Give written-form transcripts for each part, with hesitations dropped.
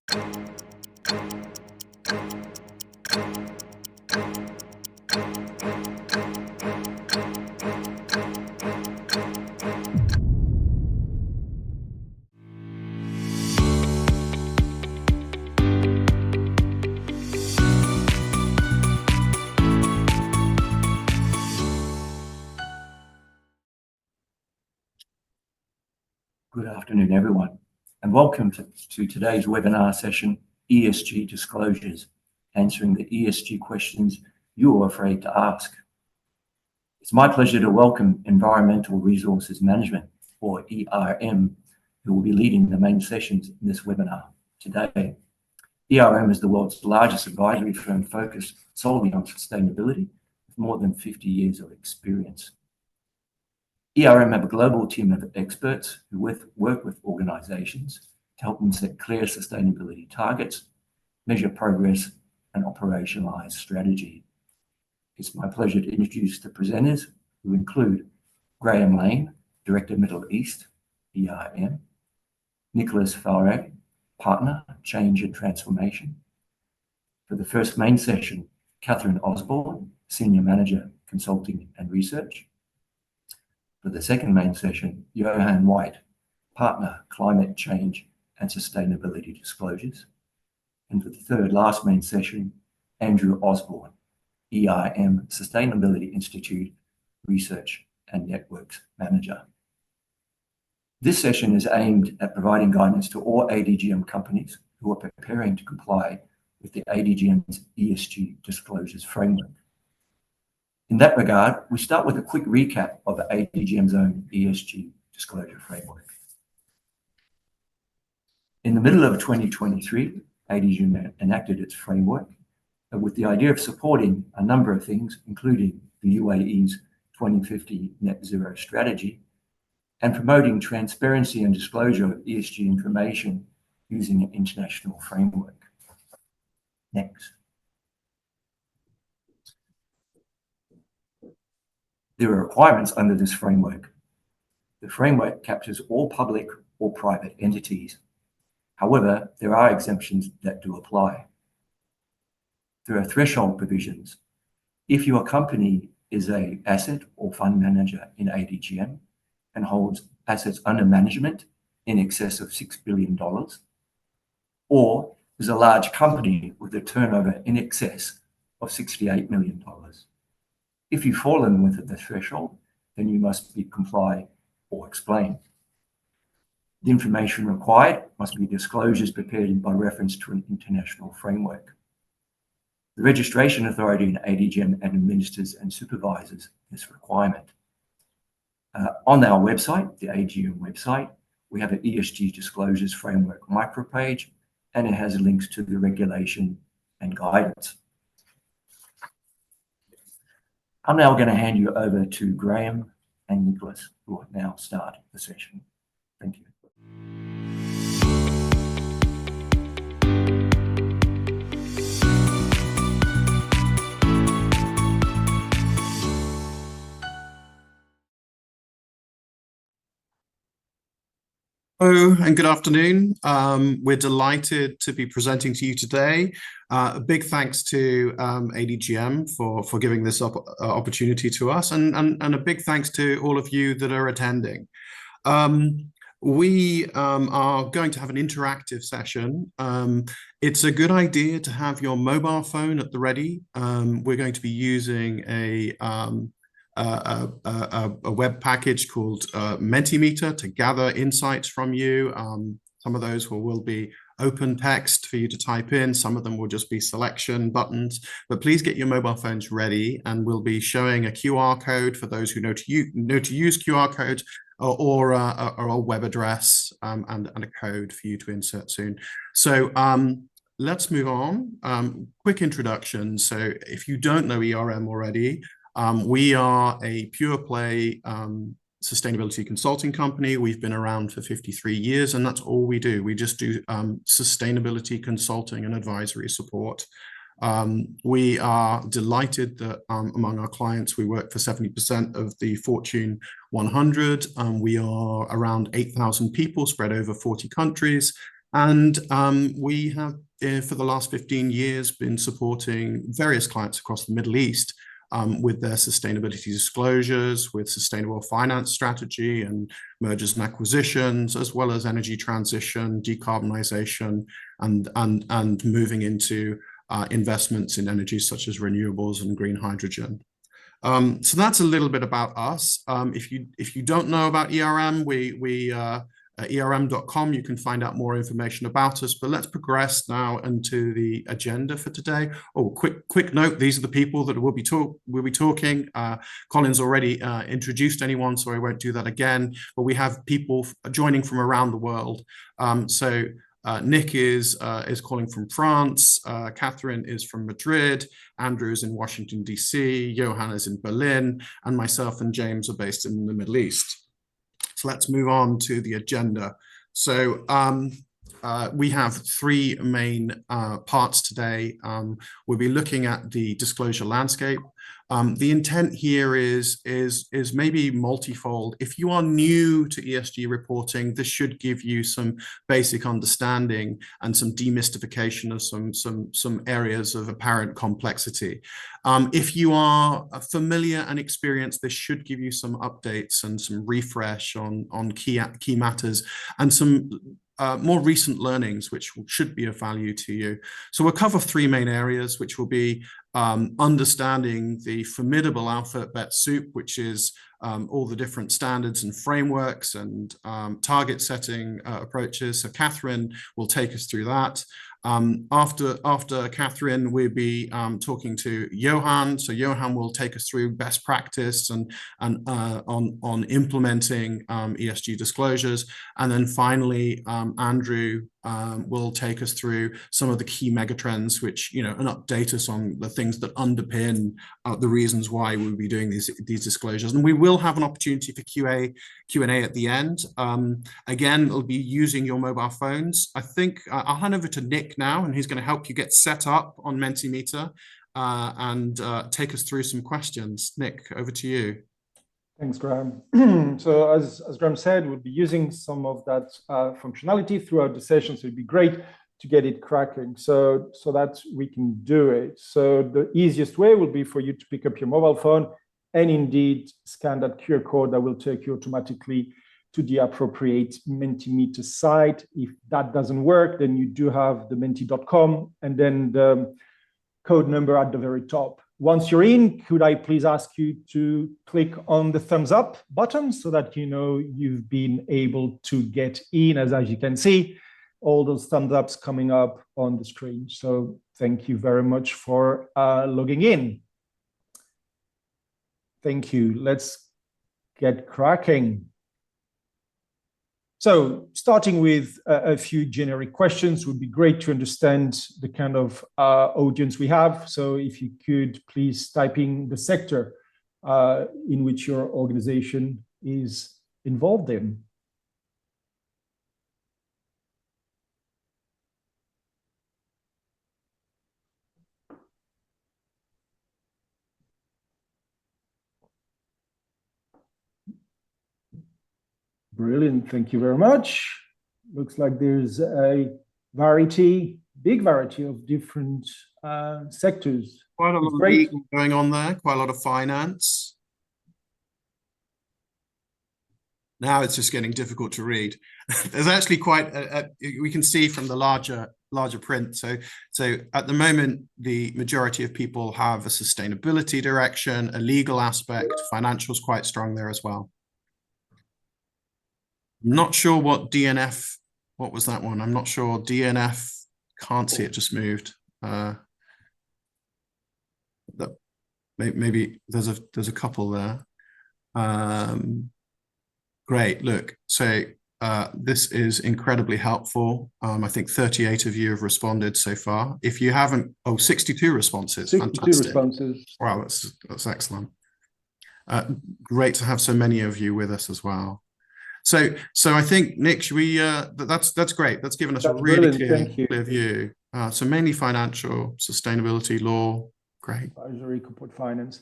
Good afternoon, everyone, and welcome to today's webinar session, ESG Disclosures, answering the ESG questions you are afraid to ask. It's my pleasure to welcome Environmental Resources Management, or ERM, who will be leading the main sessions in this webinar today. ERM is the world's largest advisory firm focused solely on sustainability, with more than 50 years of experience. ERM have a global team of experts who work with organizations to help them set clear sustainability targets, measure progress, and operationalize strategy. It's my pleasure to introduce the presenters, who include Graham Lane, Director Middle East, ERM, Nicholas Farag, Partner, Change and Transformation. For the first main session, Catherine Osborne, Senior Manager, Consulting and Research. For the second main session, Johan White, Partner, Climate Change and Sustainability Disclosures. And for the third last main session, Andrew Osborne, ERM Sustainability Institute Research and Networks Manager. This session is aimed at providing guidance to all ADGM companies who are preparing to comply with the ADGM's ESG Disclosures Framework. In that regard, we start with a quick recap of the ADGM's own ESG Disclosure Framework. In the middle of 2023, ADGM enacted its framework with the idea of supporting a number of things, including the UAE's 2050 net zero strategy and promoting transparency and disclosure of ESG information using an international framework. Next. There are requirements under this framework. The framework captures all public or private entities. However, there are exemptions that do apply. There are threshold provisions. If your company is an asset or fund manager in ADGM and holds assets under management in excess of $6 billion, or is a large company with a turnover in excess of $68 million. If you've fallen within the threshold, then you must comply or explain. The information required must be disclosures prepared by reference to an international framework. The registration authority in ADGM administers and supervises this requirement. On our website, the ADGM website, we have an ESG Disclosures Framework micropage, and it has links to the regulation and guidance. I'm now going to hand you over to Graham and Nicholas, who will now start the session. Thank you. Hello and good afternoon. We're delighted to be presenting to you today. A big thanks to ADGM for giving this opportunity to us, and a big thanks to all of you that are attending. We are going to have an interactive session. It's a good idea to have your mobile phone at the ready. We're going to be using a web package called Mentimeter to gather insights from you. Some of those will be open text for you to type in. Some of them will just be selection buttons, but please get your mobile phones ready, and we'll be showing a QR code for those who know to use QR codes, or a web address and a code for you to insert soon. So let's move on. Quick introduction. So if you don't know ERM already, we are a pure play sustainability consulting company. We've been around for 53 years, and that's all we do. We just do sustainability consulting and advisory support. We are delighted that among our clients, we work for 70% of the Fortune 100. We are around 8,000 people spread over 40 countries. And we have, for the last 15 years, been supporting various clients across the Middle East with their sustainability disclosures, with sustainable finance strategy and mergers and acquisitions, as well as energy transition, decarbonization, and moving into investments in energies such as renewables and green hydrogen. So that's a little bit about us. If you don't know about ERM, at erm.com, you can find out more information about us. But let's progress now into the agenda for today. Oh, quick note: these are the people that we'll be talking. Colin's already introduced anyone, so I won't do that again. But we have people joining from around the world. Nick is calling from France. Catherine is from Madrid. Andrew is in Washington, D.C. Johan is in Berlin, and myself and James are based in the Middle East. So let's move on to the agenda. So we have three main parts today. We'll be looking at the disclosure landscape. The intent here is maybe multifold. If you are new to ESG reporting, this should give you some basic understanding and some demystification of some areas of apparent complexity. If you are familiar and experienced, this should give you some updates and some refresh on key matters and some more recent learnings, which should be of value to you. So we'll cover three main areas, which will be understanding the formidable alphabet soup, which is all the different standards and frameworks and target setting approaches. So Catherine will take us through that. After Catherine, we'll be talking to Johan. So Johan will take us through best practice and on implementing ESG disclosures. And then finally, Andrew will take us through some of the key megatrends, which, and update us on the things that underpin the reasons why we'll be doing these disclosures. And we will have an opportunity for Q&A at the end. Again, it'll be using your mobile phones. I think I'll hand over to Nick now, and he's going to help you get set up on Mentimeter and take us through some questions. Nick, over to you. Thanks, Graham. So as Graham said, we'll be using some of that functionality throughout the session. So it'd be great to get it cracking so that we can do it. So the easiest way will be for you to pick up your mobile phone and indeed scan that QR code that will take you automatically to the appropriate Mentimeter site. If that doesn't work, then you do have the menti.com and then the code number at the very top. Once you're in, could I please ask you to click on the thumbs up button so that you know you've been able to get in, as you can see, all those thumbs ups coming up on the screen. So thank you very much for logging in. Thank you. Let's get cracking. So starting with a few generic questions, would be great to understand the kind of audience we have. So if you could please type in the sector in which your organization is involved in. Brilliant, thank you very much. Looks like there's a big variety of different sectors. Quite a lot of legal going on there, quite a lot of finance. Now it's just getting difficult to read. There's actually quite we can see from the larger print. So at the moment, the majority of people have a sustainability direction, a legal aspect, financials quite strong there as well. I'm not sure what DNF, what was that one? I'm not sure. DNF, can't see it, just moved. Maybe there's a couple there. Great, look, so this is incredibly helpful. I think 38 of you have responded so far. If you haven't, 62 responses. 62 fantastic. Responses. Wow, that's excellent. Great to have so many of you with us as well. So I think, Nick, should we, that's great. That's given us a really clear view. So mainly financial, sustainability, law, great. Advisory, corporate finance.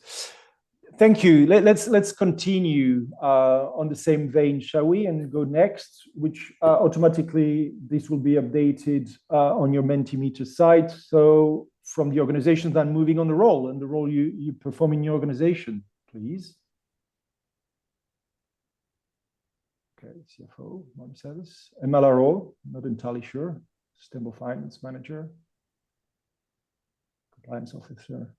Thank you. Let's continue on the same vein, shall we? And go next, which automatically this will be updated on your Mentimeter site. So from the organization, then moving on the role and the role you perform in your organization, please. Okay, CFO, mom says. MLRO, not entirely sure. Sustainable Finance Manager, Compliance Officer.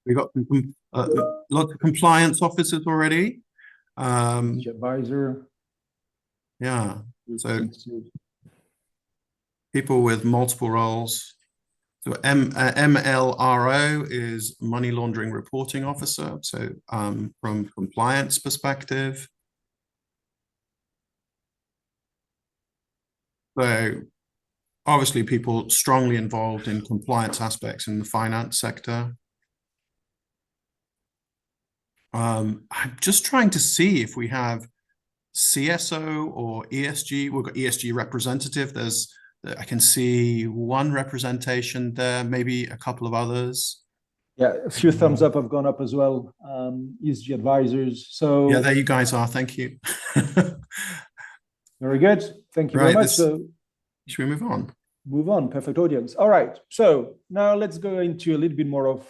We got lots of compliance officers already. Advisor. Yeah, so people with multiple roles. So MLRO is Money Laundering Reporting Officer. So from compliance perspective. So obviously people strongly involved in compliance aspects in the finance sector. I'm just trying to see if we have CSO or ESG. We've got ESG representative. I can see one representation there, maybe a couple of others. Yeah, a few thumbs up have gone up as well. ESG advisors. So yeah, there you guys are. Thank you. Very good. Thank you very much. So should we move on? Move on. Perfect audience. All right. So now let's go into a little bit more of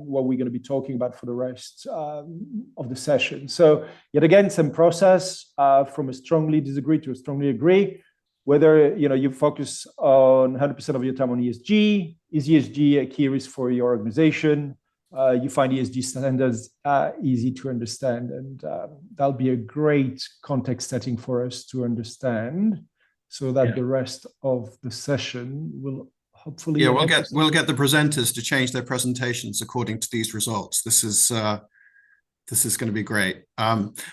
what we're going to be talking about for the rest of the session. So yet again, same process from a strongly disagree to a strongly agree. Whether you focus on 100% of your time on ESG, is ESG a key risk for your organization? You find ESG standards easy to understand, and that'll be a great context setting for us to understand, so that the rest of the session will hopefully. Yeah, we'll get the presenters to change their presentations according to these results. This is going to be great.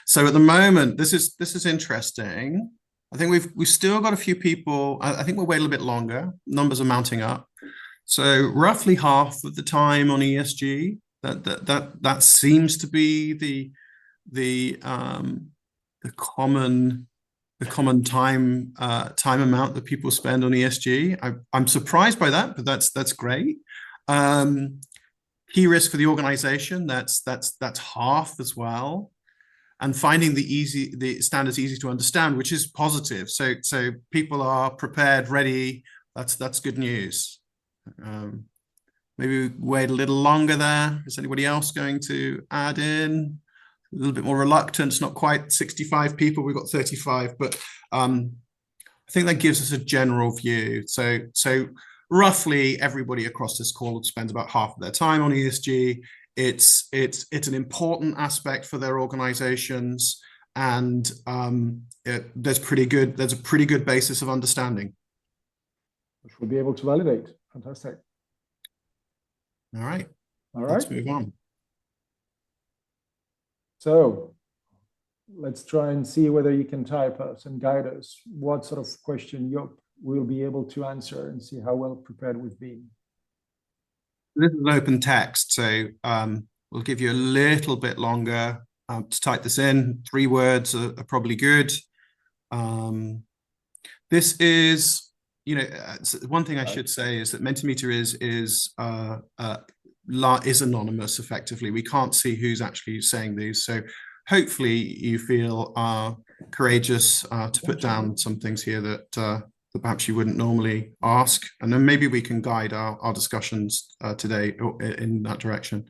So at the moment, this is interesting. I think we've still got a few people. I think we'll wait a little bit longer. Numbers are mounting up. So roughly half of the time on ESG. That seems to be the common time amount that people spend on ESG. I'm surprised by that, but that's great. Key risk for the organization, that's half as well. And finding the standards easy to understand, which is positive. So people are prepared, ready. That's good news. Maybe wait a little longer there. Is anybody else going to add in? A little bit more reluctant. It's not quite 65 people. We've got 35, but I think that gives us a general view. So roughly everybody across this call spends about half of their time on ESG. It's an important aspect for their organizations, and there's a pretty good basis of understanding, which we'll be able to validate. Fantastic. All right. Let's move on. So let's try and see whether you can type us and guide us what sort of question we'll be able to answer, and see how well prepared we've been. This is an open text, so we'll give you a little bit longer to type this in. 3 words are probably good. This is, one thing I should say is that Mentimeter is anonymous effectively. We can't see who's actually saying these, so hopefully you feel courageous to put down some things here that perhaps you wouldn't normally ask, and then maybe we can guide our discussions today in that direction.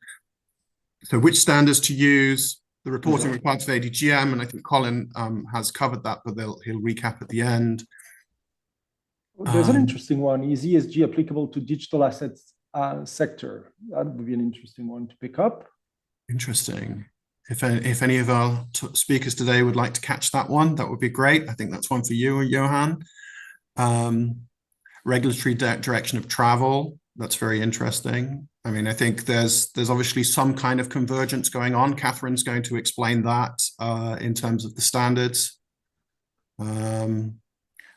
So which standards to use, the reporting required for ADGM, and I think Colin has covered that, but he'll recap at the end. There's an interesting one. Is ESG applicable to digital assets sector? That would be an interesting one to pick up. Interesting. If any of our speakers today would like to catch that one, that would be great. I think that's one for you, Johan. Regulatory direction of travel, that's very interesting. I mean, I think there's obviously some kind of convergence going on. Catherine's going to explain that in terms of the standards.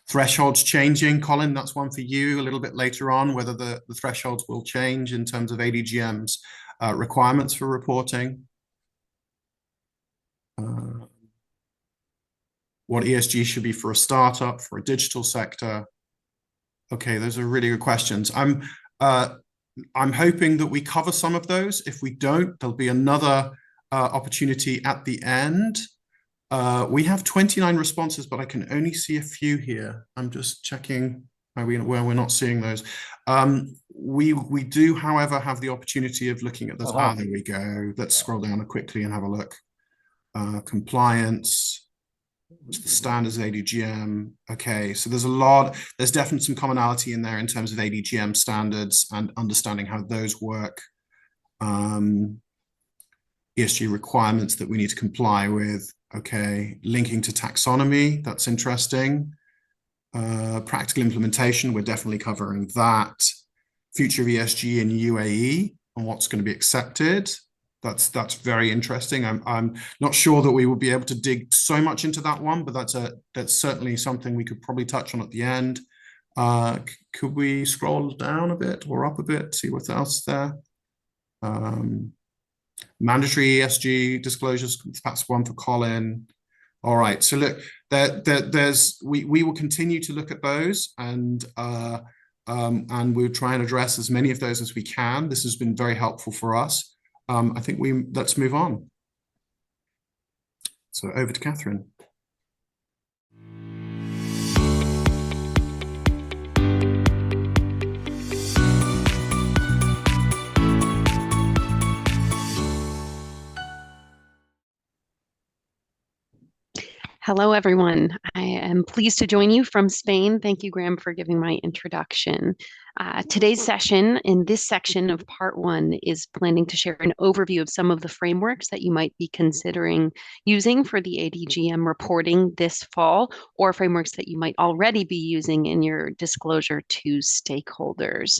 Thresholds changing, Colin, that's one for you a little bit later on, whether the thresholds will change in terms of ADGM's requirements for reporting. what ESG should be for a startup, for a digital sector. Okay, those are really good questions. I'm hoping that we cover some of those. If we don't, there'll be another opportunity at the end. We have 29 responses, but I can only see a few here. I'm just checking where we're not seeing those. We do, however, have the opportunity of looking at this. There we go. Let's scroll down quickly and have a look. Compliance, the standards, ADGM. Okay, so there's definitely some commonality in there in terms of ADGM standards and understanding how those work. ESG requirements that we need to comply with. Okay, linking to taxonomy, that's interesting. Practical implementation, we're definitely covering that. Future of ESG in UAE and what's going to be accepted. That's very interesting. I'm not sure that we will be able to dig so much into that one, but that's certainly something we could probably touch on at the end. Could we scroll down a bit or up a bit, see what else there? Mandatory ESG disclosures, that's one for Colin. All right, so look, we will continue to look at those and we'll try and address as many of those as we can. This has been very helpful for us. I think let's move on. So over to Catherine. Hello, everyone. I am pleased to join you from Spain. Thank you, Graham, for giving my introduction. Today's session in this section of part one is planning to share an overview of some of the frameworks that you might be considering using for the ADGM reporting this fall, or frameworks that you might already be using in your disclosure to stakeholders.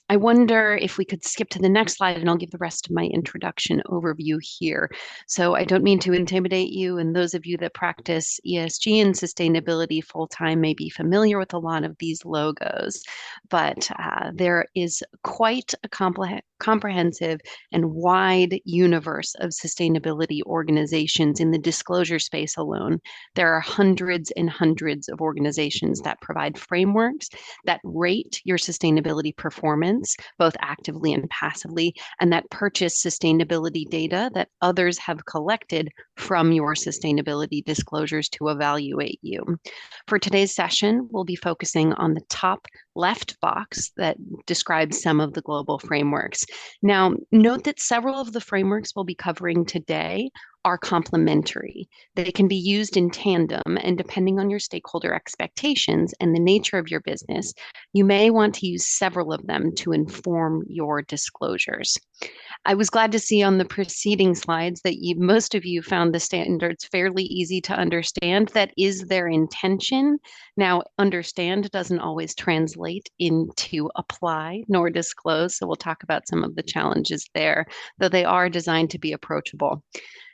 I wonder if we could skip to the next slide and I'll give the rest of my introduction overview here. So I don't mean to intimidate you, and those of you that practice ESG and sustainability full-time may be familiar with a lot of these logos, but there is quite a comprehensive and wide universe of sustainability organizations in the disclosure space alone. There are hundreds and hundreds of organizations that provide frameworks that rate your sustainability performance, both actively and passively, and that purchase sustainability data that others have collected from your sustainability disclosures to evaluate you. For today's session, we'll be focusing on the top left box that describes some of the global frameworks. Now, note that several of the frameworks we'll be covering today are complementary. They can be used in tandem, and depending on your stakeholder expectations and the nature of your business, you may want to use several of them to inform your disclosures. I was glad to see on the preceding slides that most of you found the standards fairly easy to understand. That is their intention. Now, understand doesn't always translate into apply nor disclose, so we'll talk about some of the challenges there, though they are designed to be approachable.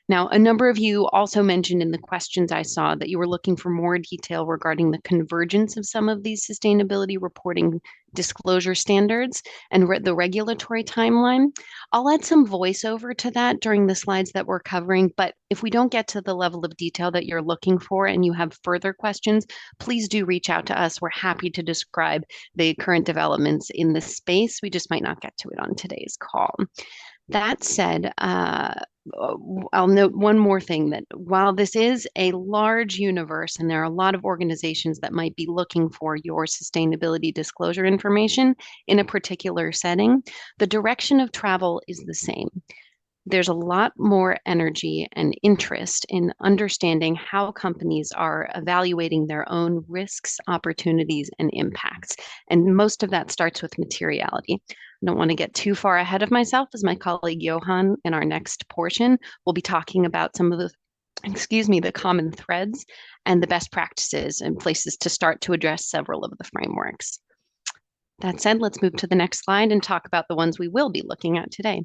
Now, a number of you also mentioned in the questions I saw that you were looking for more detail regarding the convergence of some of these sustainability reporting disclosure standards and the regulatory timeline. I'll add some voiceover to that during the slides that we're covering, but if we don't get to the level of detail that you're looking for and you have further questions, please do reach out to us. We're happy to describe the current developments in the space. We just might not get to it on today's call. That said, I'll note one more thing, that while this is a large universe and there are a lot of organizations that might be looking for your sustainability disclosure information in a particular setting, the direction of travel is the same. There's a lot more energy and interest in understanding how companies are evaluating their own risks, opportunities, and impacts. And most of that starts with materiality. I don't want to get too far ahead of myself, as my colleague Johan in our next portion will be talking about some of the common threads and the best practices and places to start to address several of the frameworks. That said, let's move to the next slide and talk about the ones we will be looking at today.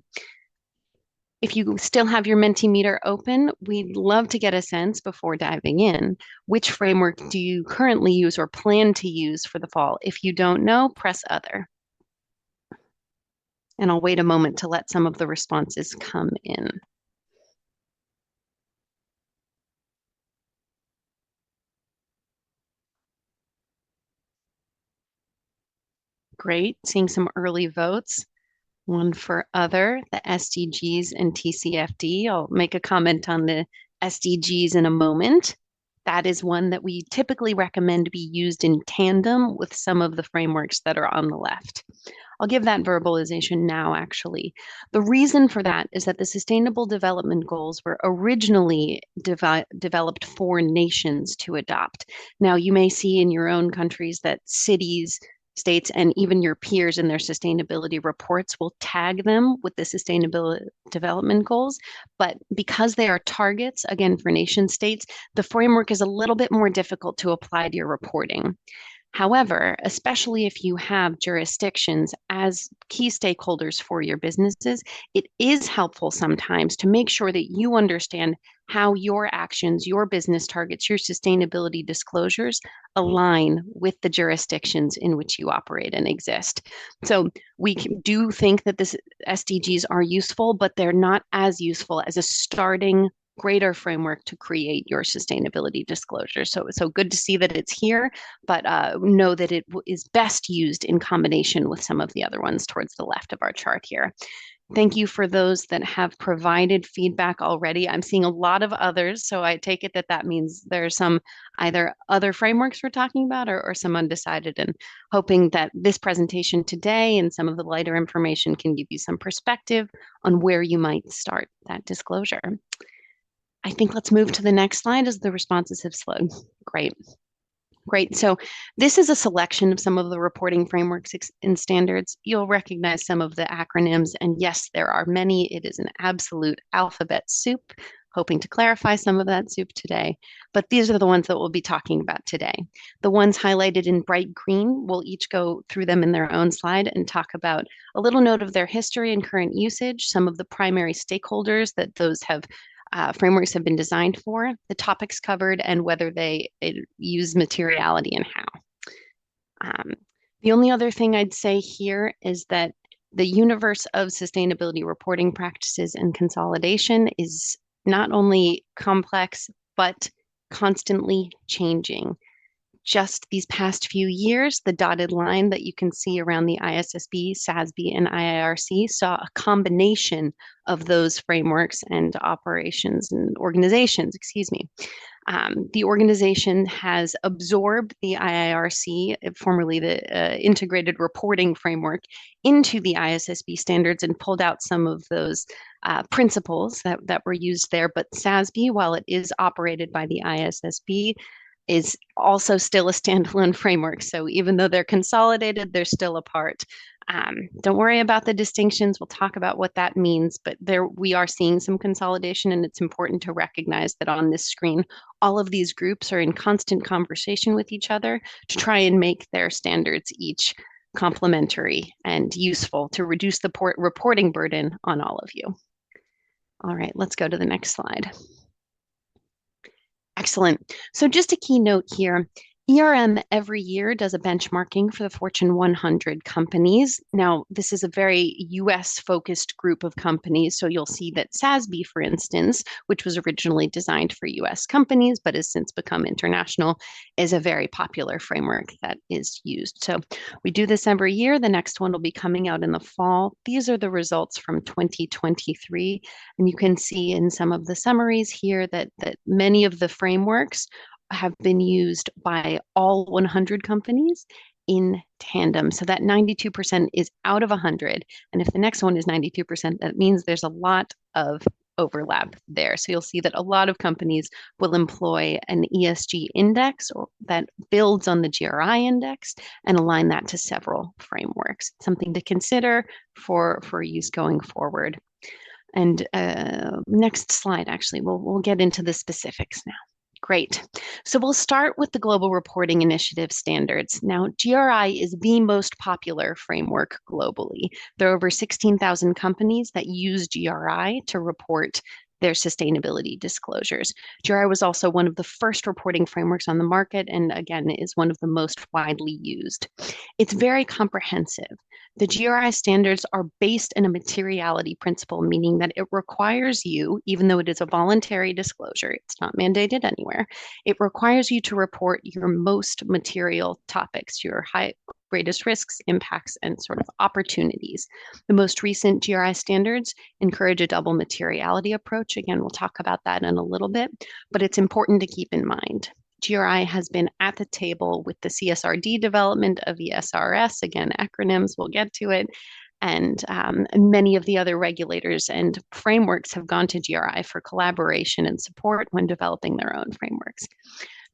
If you still have your Mentimeter open, we'd love to get a sense before diving in. Which framework do you currently use or plan to use for the fall? If you don't know, press other. And I'll wait a moment to let some of the responses come in. Great. Seeing some early votes. One for other, the SDGs and TCFD. I'll make a comment on the SDGs in a moment. That is one that we typically recommend be used in tandem with some of the frameworks that are on the left. I'll give that verbalization now, actually. The reason for that is that the Sustainable Development Goals were originally developed for nations to adopt. Now, you may see in your own countries that cities, states, and even your peers in their sustainability reports will tag them with the Sustainable Development Goals. But because they are targets, again, for nation states, the framework is a little bit more difficult to apply to your reporting. However, especially if you have jurisdictions as key stakeholders for your businesses, it is helpful sometimes to make sure that you understand how your actions, your business targets, your sustainability disclosures align with the jurisdictions in which you operate and exist. So we do think that this SDGs are useful, but they're not as useful as a starting greater framework to create your sustainability disclosure. So good to see that it's here, but know that it is best used in combination with some of the other ones towards the left of our chart here. Thank you for those that have provided feedback already. I'm seeing a lot of others, so I take it that that means there's some either other frameworks we're talking about or some undecided, and hoping that this presentation today and some of the lighter information can give you some perspective on where you might start that disclosure. I think let's move to the next slide as the responses have slowed. Great. Great. So this is a selection of some of the reporting frameworks and standards. You'll recognize some of the acronyms, and yes, there are many. It is an absolute alphabet soup, hoping to clarify some of that soup today. But these are the ones that we'll be talking about today. The ones highlighted in bright green, we'll each go through them in their own slide and talk about a little note of their history and current usage, some of the primary stakeholders that those have frameworks have been designed for, the topics covered, and whether they use materiality and how. The only other thing I'd say here is that the universe of sustainability reporting practices and consolidation is not only complex, but constantly changing. Just these past few years, the dotted line that you can see around the ISSB, SASB, and IIRC saw a combination of those frameworks and operations and organizations, excuse me. The organization has absorbed the IIRC, formerly the Integrated Reporting Framework, into the ISSB standards and pulled out some of those principles that were used there. But SASB, while it is operated by the ISSB, is also still a standalone framework. So even though they're consolidated, they're still apart. Don't worry about the distinctions. We'll talk about what that means, but there we are seeing some consolidation, and it's important to recognize that on this screen, all of these groups are in constant conversation with each other to try and make their standards each complementary and useful to reduce the reporting burden on all of you. All right, let's go to the next slide. Excellent. So just a key note here, ERM every year does a benchmarking for the Fortune 100 companies. Now, this is a very US focused group of companies. So you'll see that SASB, for instance, which was originally designed for US companies, but has since become international, is a very popular framework that is used. So we do this every year. The next one will be coming out in the fall. These are the results from 2023. And you can see in some of the summaries here that many of the frameworks have been used by all 100 companies in tandem. So that 92% is out of 100. And if the next one is 92%, that means there's a lot of overlap there. So you'll see that a lot of companies will employ an ESG index that builds on the GRI index and align that to several frameworks. Something to consider for use going forward. And next slide, actually, we'll get into the specifics now. Great. So we'll start with the Global Reporting Initiative standards. Now, GRI is the most popular framework globally. There are over 16,000 companies that use GRI to report their sustainability disclosures. GRI was also one of the first reporting frameworks on the market, and again, is one of the most widely used. It's very comprehensive. The GRI standards are based in a materiality principle, meaning that it requires you, even though it is a voluntary disclosure, it's not mandated anywhere, it requires you to report your most material topics, your greatest risks, impacts, and sort of opportunities. The most recent GRI standards encourage a double materiality approach. Again, we'll talk about that in a little bit, but it's important to keep in mind. GRI has been at the table with the CSRD development of ESRS, again, acronyms, we'll get to it, and many of the other regulators and frameworks have gone to GRI for collaboration and support when developing their own frameworks.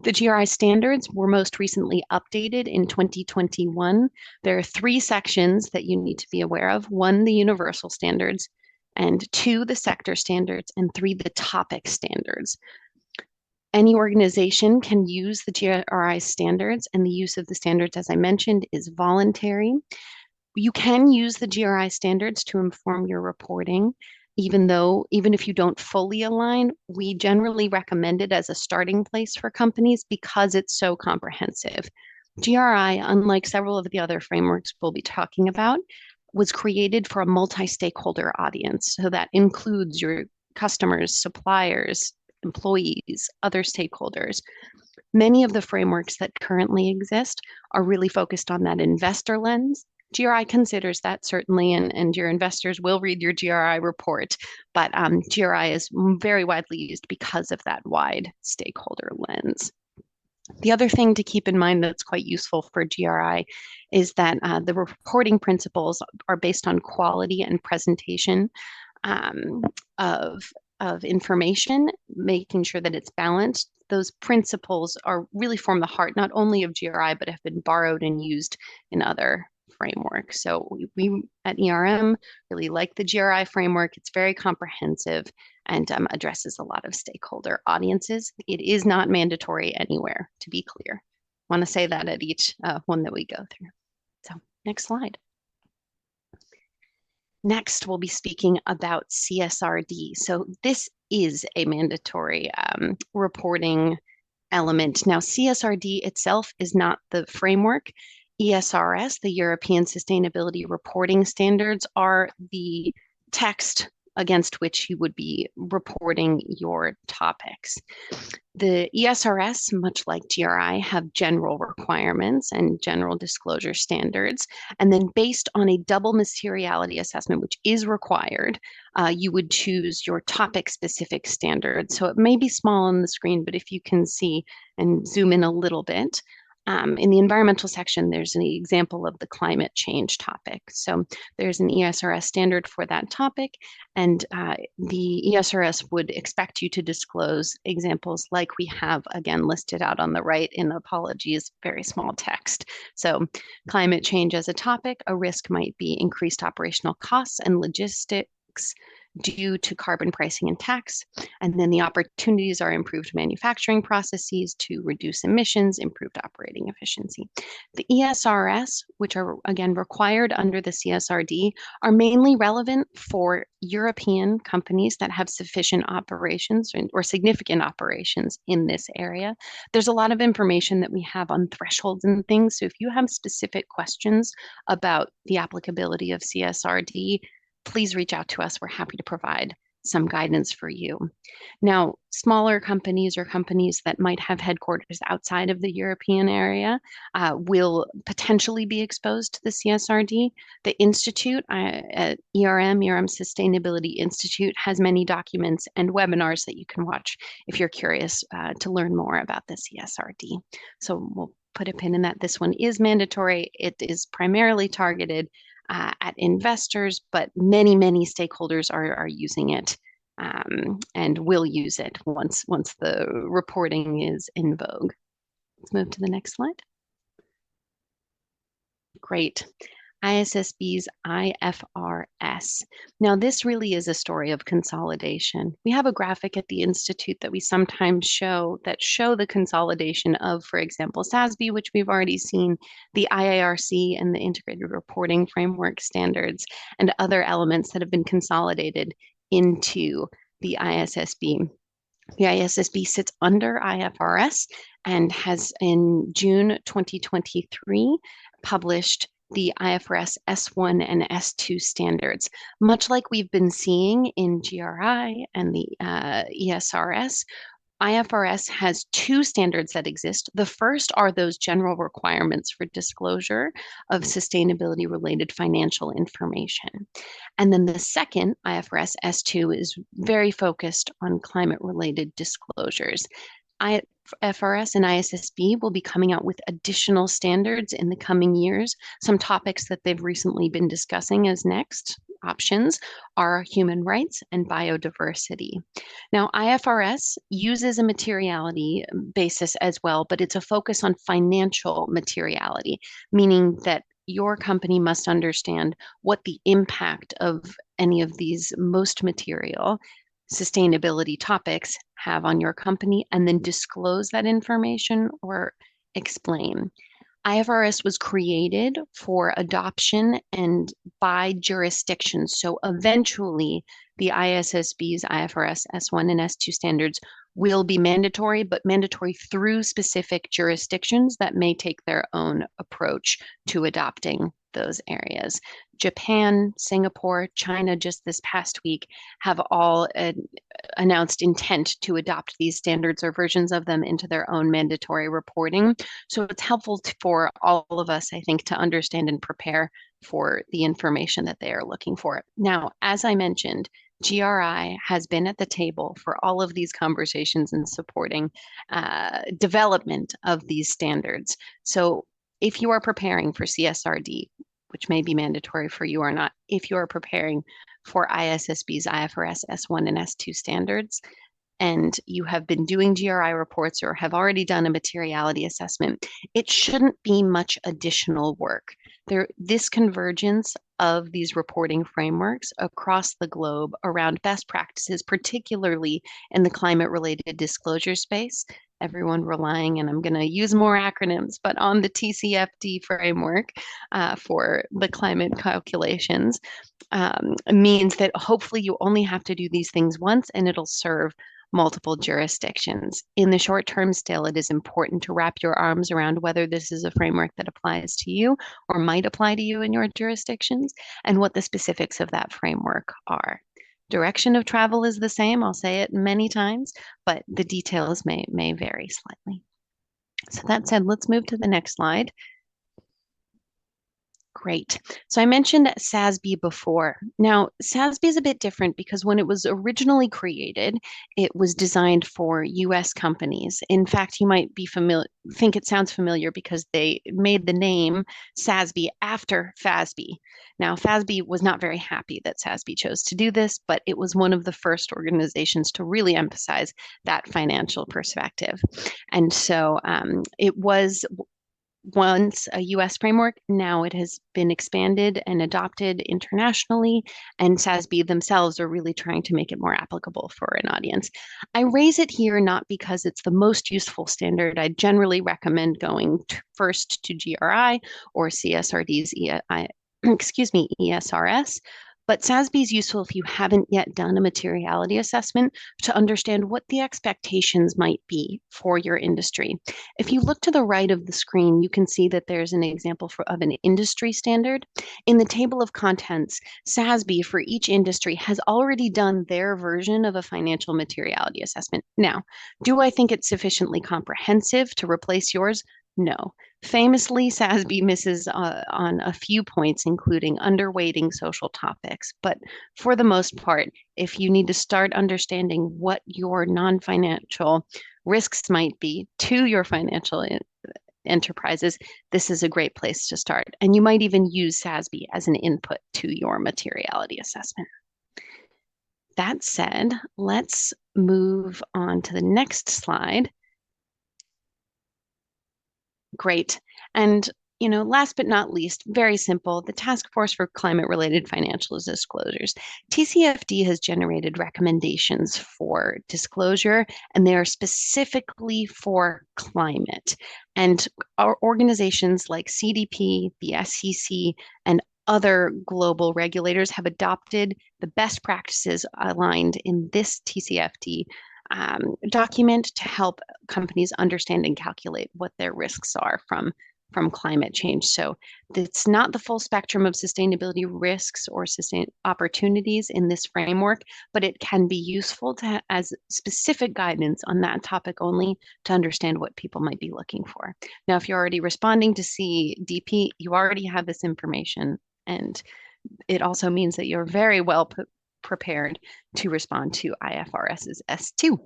The GRI standards were most recently updated in 2021. There are 3 sections that you need to be aware of. 1, the universal standards, and 2, the sector standards, and 3, the topic standards. Any organization can use the GRI standards, and the use of the standards, as I mentioned, is voluntary. You can use the GRI standards to inform your reporting, even if you don't fully align. We generally recommend it as a starting place for companies because it's so comprehensive. GRI, unlike several of the other frameworks we'll be talking about, was created for a multi-stakeholder audience. So that includes your customers, suppliers, employees, other stakeholders. Many of the frameworks that currently exist are really focused on that investor lens. GRI considers that certainly, and your investors will read your GRI report, but GRI is very widely used because of that wide stakeholder lens. The other thing to keep in mind that's quite useful for GRI is that the reporting principles are based on quality and presentation of information, making sure that it's balanced. Those principles really form the heart not only of GRI, but have been borrowed and used in other frameworks. So we at ERM really like the GRI framework. It's very comprehensive and addresses a lot of stakeholder audiences. It is not mandatory anywhere, to be clear. I want to say that at each one that we go through. So next slide. Next, we'll be speaking about CSRD. So this is a mandatory reporting element. Now, CSRD itself is not the framework. ESRS, the European Sustainability Reporting Standards, are the text against which you would be reporting your topics. The ESRS, much like GRI, have general requirements and general disclosure standards. And then based on a double materiality assessment, which is required, you would choose your topic-specific standard. So it may be small on the screen, but if you can see and zoom in a little bit, in the environmental section, there's an example of the climate change topic. So there's an ESRS standard for that topic, and the ESRS would expect you to disclose examples like we have, again, listed out on the right in apologies, very small text. So climate change as a topic, a risk might be increased operational costs and logistics due to carbon pricing and tax. And then the opportunities are improved manufacturing processes to reduce emissions, improved operating efficiency. The ESRS, which are again required under the CSRD, are mainly relevant for European companies that have sufficient operations or significant operations in this area. There's a lot of information that we have on thresholds and things. So if you have specific questions about the applicability of CSRD, please reach out to us. We're happy to provide some guidance for you. Now, smaller companies or companies that might have headquarters outside of the European area will potentially be exposed to the CSRD. The Institute at ERM Sustainability Institute, has many documents and webinars that you can watch if you're curious to learn more about the CSRD. So we'll put a pin in that. This one is mandatory. It is primarily targeted at investors, but many stakeholders are using it and will use it once the reporting is in vogue. Let's move to the next slide. Great. ISSB's IFRS. Now, this really is a story of consolidation. We have a graphic at the Institute that we sometimes show the consolidation of, for example, SASB, which we've already seen, the IARC and the Integrated Reporting Framework Standards, and other elements that have been consolidated into the ISSB. The ISSB sits under IFRS and has, in June 2023, published the IFRS S1 and S2 standards. Much like we've been seeing in GRI and the ESRS, IFRS has two standards that exist. The first are those general requirements for disclosure of sustainability related financial information. And then the second, IFRS S2, is very focused on climate related disclosures. IFRS and ISSB will be coming out with additional standards in the coming years. Some topics that they've recently been discussing as next options are human rights and biodiversity. Now, IFRS uses a materiality basis as well, but it's a focus on financial materiality, meaning that your company must understand what the impact of any of these most material sustainability topics have on your company, and then disclose that information or explain. IFRS was created for adoption and by jurisdiction. So eventually the ISSB's IFRS S1 and S2 standards will be mandatory, but mandatory through specific jurisdictions that may take their own approach to adopting those areas. Japan, Singapore, China just this past week have all announced intent to adopt these standards or versions of them into their own mandatory reporting. So it's helpful for all of us, I think, to understand and prepare for the information that they are looking for. Now, as I mentioned, GRI has been at the table for all of these conversations and supporting development of these standards. So if you are preparing for CSRD, which may be mandatory for you or not, if you are preparing for ISSB's IFRS S1 and S2 standards, and you have been doing GRI reports or have already done a materiality assessment, it shouldn't be much additional work. This convergence of these reporting frameworks across the globe around best practices, particularly in the climate-related disclosure space, everyone relying, and I'm going to use more acronyms, but on the TCFD framework for the climate calculations, means that hopefully you only have to do these things once and it'll serve multiple jurisdictions. In the short term still, it is important to wrap your arms around whether this is a framework that applies to you or might apply to you in your jurisdictions and what the specifics of that framework are. Direction of travel is the same, I'll say it many times, but the details may vary slightly. So that said, let's move to the next slide. Great. So I mentioned SASB before. Now, SASB is a bit different because when it was originally created, it was designed for US companies. In fact, you might be think it sounds familiar because they made the name SASB after FASB. Now, FASB was not very happy that SASB chose to do this, but it was one of the first organizations to really emphasize that financial perspective. And so it was once a US framework, now it has been expanded and adopted internationally, and SASB themselves are really trying to make it more applicable for an audience. I raise it here not because it's the most useful standard. I generally recommend going first to GRI or CSRD's ESRS. But SASB is useful if you haven't yet done a materiality assessment to understand what the expectations might be for your industry. If you look to the right of the screen, you can see that there's an example of an industry standard. In the table of contents, SASB for each industry has already done their version of a financial materiality assessment. Now, do I think it's sufficiently comprehensive to replace yours? No. Famously, SASB misses on a few points, including underweighting social topics. But for the most part, if you need to start understanding what your non-financial risks might be to your financial enterprises, this is a great place to start. And you might even use SASB as an input to your materiality assessment. That said, let's move on to the next slide. Great. And, last but not least, very simple, the Task Force for Climate-Related Financial Disclosures. TCFD has generated recommendations for disclosure, and they are specifically for climate. And our organizations like CDP, the SEC, and other global regulators have adopted the best practices aligned in this TCFD document to help companies understand and calculate what their risks are from from climate change. So it's not the full spectrum of sustainability risks or opportunities in this framework, but it can be useful to as specific guidance on that topic only to understand what people might be looking for. Now, if you're already responding to CDP, you already have this information, and it also means that you're very well prepared to respond to IFRS's S2.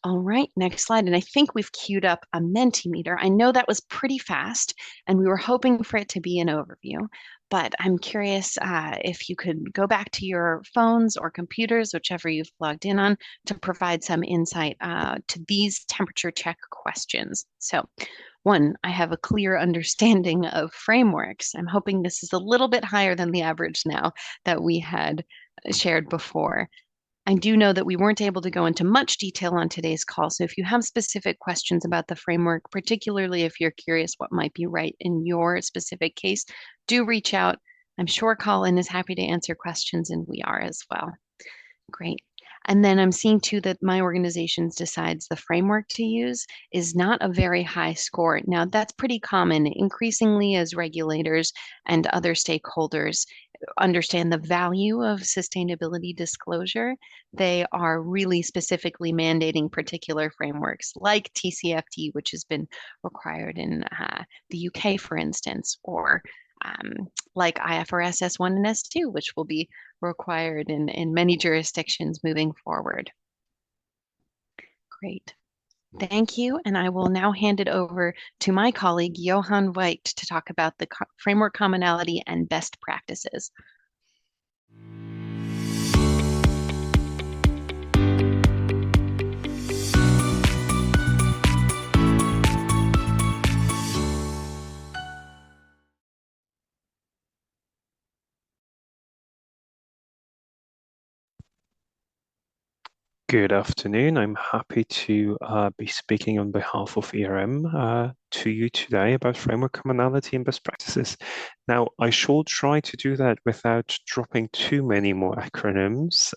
All right, next slide. And I think we've queued up a Mentimeter. I know that was pretty fast, and we were hoping for it to be an overview, but I'm curious if you could go back to your phones or computers, whichever you've logged in on, to provide some insight to these temperature check questions. So, one, I have a clear understanding of frameworks. I'm hoping this is a little bit higher than the average now that we had shared before. I do know that we weren't able to go into much detail on today's call, so if you have specific questions about the framework, particularly if you're curious what might be right in your specific case, do reach out. I'm sure Colin is happy to answer questions, and we are as well. Great. And then I'm seeing too that my organization decides the framework to use is not a very high score. Now, that's pretty common. Increasingly, as regulators and other stakeholders understand the value of sustainability disclosure, they are really specifically mandating particular frameworks like TCFD, which has been required in the UK, for instance, or like IFRS S1 and S2, which will be required in many jurisdictions moving forward. Great. Thank you. And I will now hand it over to my colleague, Johan Weicht, to talk about the framework commonality and best practices. Good afternoon. I'm happy to be speaking on behalf of ERM to you today about framework commonality and best practices. Now, I shall try to do that without dropping too many more acronyms.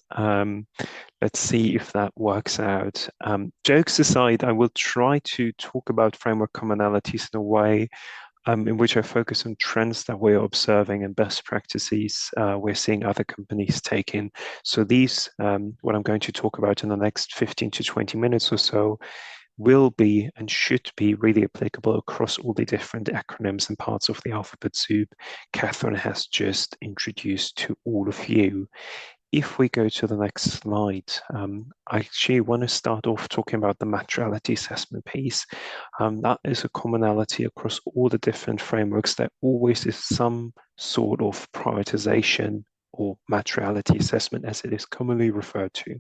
Let's see if that works out. Jokes aside, I will try to talk about framework commonalities in a way in which I focus on trends that we're observing and best practices we're seeing other companies taking. So these, what I'm going to talk about in the next 15 to 20 minutes or so, will be and should be really applicable across all the different acronyms and parts of the alphabet soup Catherine has just introduced to all of you. If we go to the next slide, I actually want to start off talking about the materiality assessment piece. That is a commonality across all the different frameworks. There always is some sort of prioritization or materiality assessment, as it is commonly referred to.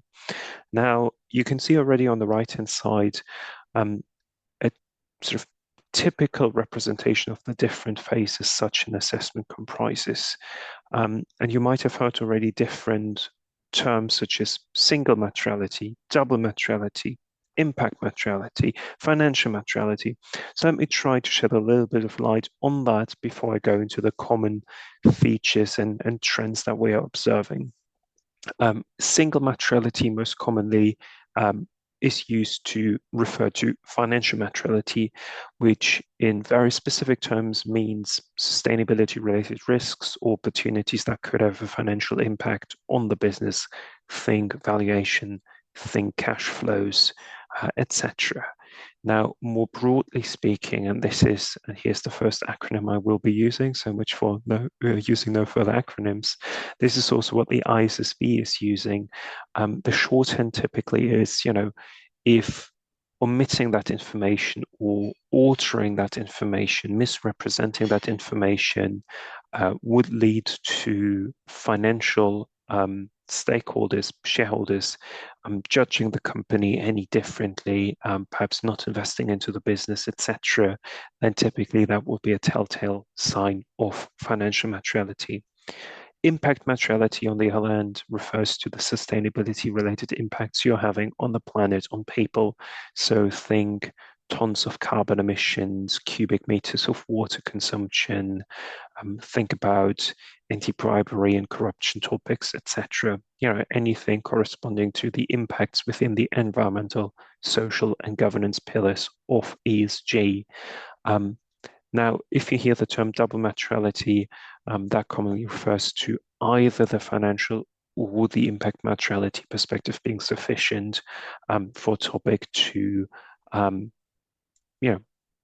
Now, you can see already on the right-hand side a sort of typical representation of the different phases such an assessment comprises. And you might have heard already different terms such as single materiality, double materiality, impact materiality, financial materiality. So let me try to shed a little bit of light on that before I go into the common features and trends that we are observing. Single materiality most commonly is used to refer to financial materiality, which in very specific terms means sustainability-related risks or opportunities that could have a financial impact on the business. Think valuation, think cash flows, etc. Now, more broadly speaking, and here's the first acronym I will be using, so much for using no further acronyms. This is also what the ISSB is using. The shorthand typically is, if omitting that information or altering that information, misrepresenting that information would lead to financial stakeholders, shareholders, judging the company any differently, perhaps not investing into the business, etc., then typically that will be a telltale sign of financial materiality. Impact materiality, on the other hand, refers to the sustainability-related impacts you're having on the planet, on people. So think tons of carbon emissions, cubic meters of water consumption, think about anti-bribery and corruption topics, etc. Anything corresponding to the impacts within the environmental, social, and governance pillars of ESG. Now, if you hear the term double materiality, that commonly refers to either the financial or the impact materiality perspective being sufficient for a topic to,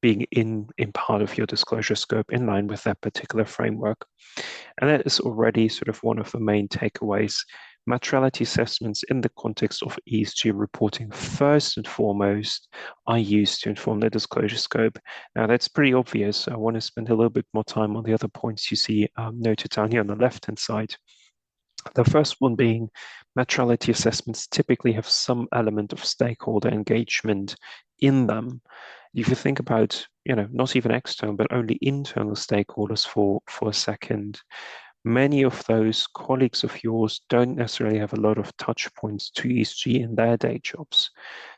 being in part of your disclosure scope in line with that particular framework. And that is already sort of one of the main takeaways. Materiality assessments in the context of ESG reporting, first and foremost, are used to inform the disclosure scope. Now, that's pretty obvious. I want to spend a little bit more time on the other points you see noted down here on the left-hand side. The first one being materiality assessments typically have some element of stakeholder engagement in them. If you think about, not even external, but only internal stakeholders for a second, many of those colleagues of yours don't necessarily have a lot of touch points to ESG in their day jobs.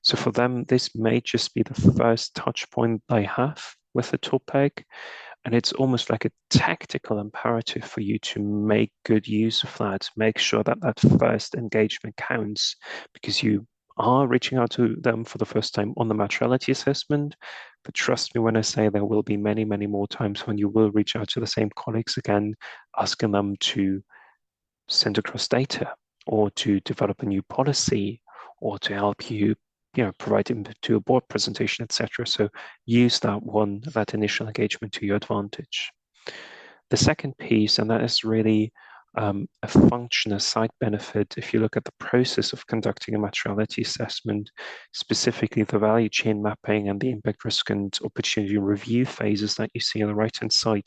So for them, this may just be the first touch point they have with the topic. And it's almost like a tactical imperative for you to make good use of that, make sure that that first engagement counts, because you are reaching out to them for the first time on the materiality assessment. But trust me when I say there will be many, many more times when you will reach out to the same colleagues again, asking them to send across data or to develop a new policy or to help you provide input to a board presentation, etc. So use that initial engagement to your advantage. The second piece, and that is really a function, a side benefit, if you look at the process of conducting a materiality assessment, specifically the value chain mapping and the impact risk and opportunity review phases that you see on the right-hand side,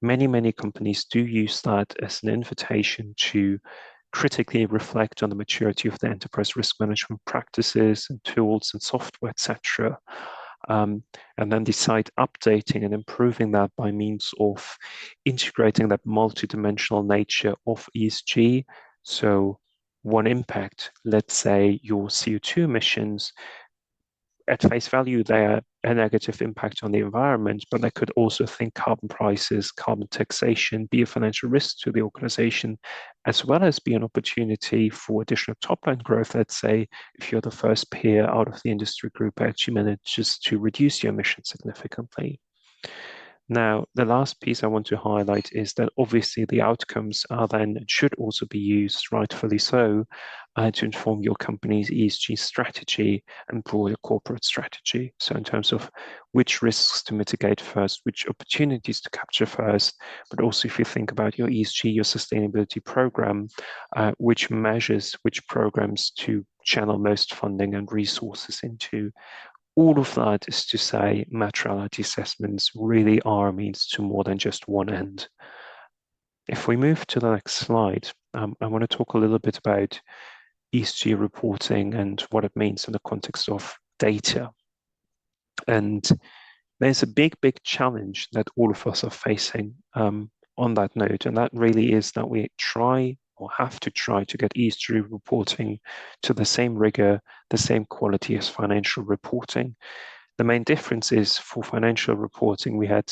many, many companies do use that as an invitation to critically reflect on the maturity of the enterprise risk management practices and tools and software, etc. And then decide updating and improving that by means of integrating that multidimensional nature of ESG. So one impact, let's say your CO2 emissions, at face value, they are a negative impact on the environment, but I could also think carbon prices, carbon taxation, be a financial risk to the organization, as well as be an opportunity for additional top line growth. Let's say if you're the first peer out of the industry group actually manages to reduce your emissions significantly. Now, the last piece I want to highlight is that obviously the outcomes are then should also be used, rightfully so, to inform your company's ESG strategy and broader corporate strategy. So in terms of which risks to mitigate first, which opportunities to capture first, but also if you think about your ESG, your sustainability program, which measures, which programs to channel most funding and resources into. All of that is to say materiality assessments really are a means to more than just one end. If we move to the next slide, I want to talk a little bit about ESG reporting and what it means in the context of data. And there's a big, big challenge that all of us are facing on that note, and that really is that we try or have to try to get ESG reporting to the same rigor, the same quality as financial reporting. The main difference is for financial reporting, we had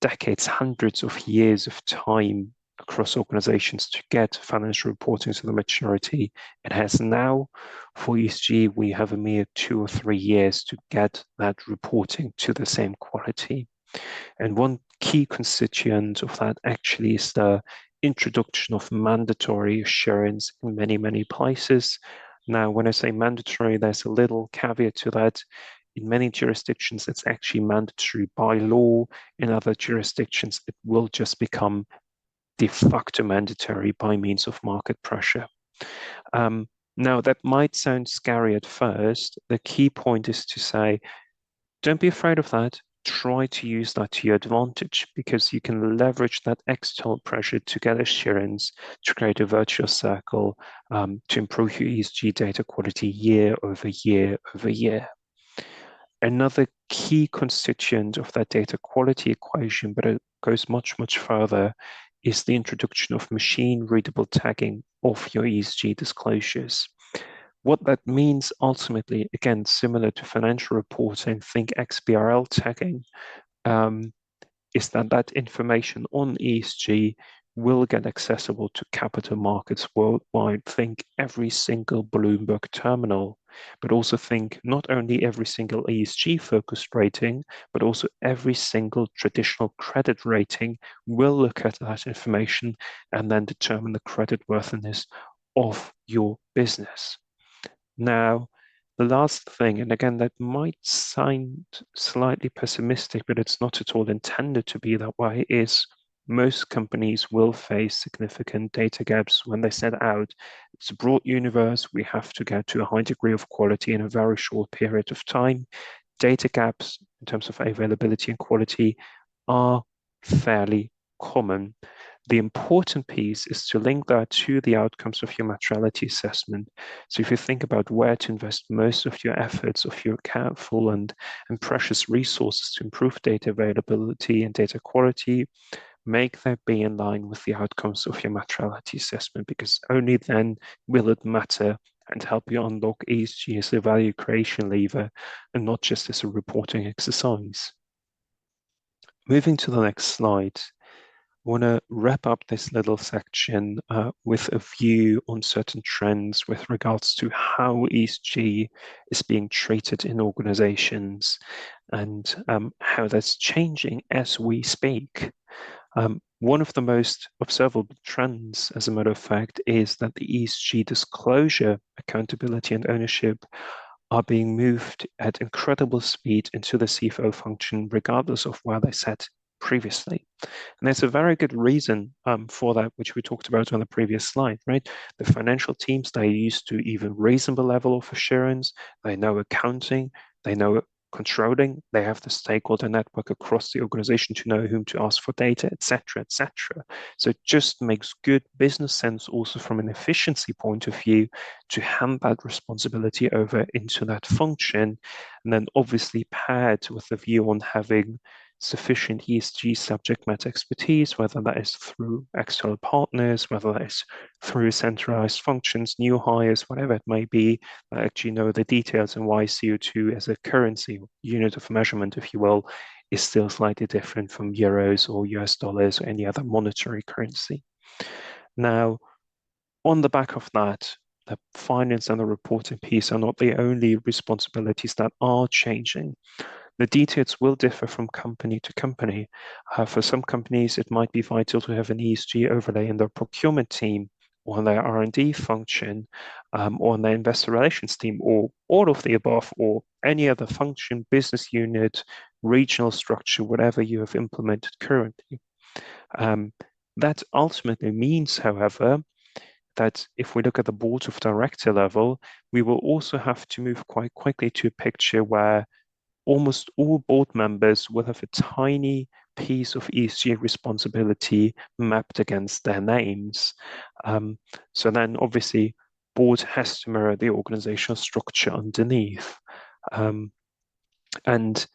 decades, hundreds of years of time across organizations to get financial reporting to the maturity it has now. For ESG, we have a mere 2 or 3 years to get that reporting to the same quality. And one key constituent of that actually is the introduction of mandatory assurance in many, many places. Now, when I say mandatory, there's a little caveat to that. In many jurisdictions, it's actually mandatory by law. In other jurisdictions, it will just become de facto mandatory by means of market pressure. Now, that might sound scary at first. The key point is to say, don't be afraid of that. Try to use that to your advantage, because you can leverage that external pressure to get assurance, to create a virtuous circle, to improve your ESG data quality year over year over year. Another key constituent of that data quality equation, but it goes much, much further, is the introduction of machine readable tagging of your ESG disclosures. What that means ultimately, again, similar to financial reporting, think XBRL tagging, is that information on ESG will get accessible to capital markets worldwide. Think every single Bloomberg terminal but also think not only every single ESG focused rating, but also every single traditional credit rating will look at that information and then determine the credit worthiness of your business. Now, the last thing, and again, that might sound slightly pessimistic, but it's not at all intended to be that way, is most companies will face significant data gaps when they set out. It's a broad universe. We have to get to a high degree of quality in a very short period of time. Data gaps in terms of availability and quality are fairly common. The important piece is to link that to the outcomes of your materiality assessment. So if you think about where to invest most of your efforts, of your careful and precious resources to improve data availability and data quality, make that be in line with the outcomes of your materiality assessment, because only then will it matter and help you unlock ESG as a value creation lever and not just as a reporting exercise. Moving to the next slide, I want to wrap up this little section with a view on certain trends with regards to how ESG is being treated in organizations and how that's changing as we speak. One of the most observable trends, as a matter of fact, is that the ESG disclosure, accountability, and ownership are being moved at incredible speed into the CFO function, regardless of where they sat previously. And there's a very good reason for that, which we talked about on the previous slide, right? The financial teams, they're used to even reasonable level of assurance. They know accounting, they know controlling, they have the stakeholder network across the organization to know whom to ask for data, etc., etc. So it just makes good business sense also from an efficiency point of view to hand that responsibility over into that function, and then obviously paired with the view on having sufficient ESG subject matter expertise, whether that is through external partners, whether that is through centralized functions, new hires, whatever it may be, that actually know the details and why CO2 as a currency, unit of measurement, if you will, is still slightly different from euros or US dollars or any other monetary currency. Now, on the back of that, the finance and the reporting piece are not the only responsibilities that are changing. The details will differ from company to company. For some companies, it might be vital to have an ESG overlay in their procurement team, or in their R&D function, or in their investor relations team, or all of the above, or any other function, business unit, regional structure, whatever you have implemented currently. That ultimately means, however, that if we look at the board of director level, we will also have to move quite quickly to a picture where almost all board members will have a tiny piece of ESG responsibility mapped against their names. So then obviously board has to mirror the organizational structure underneath. And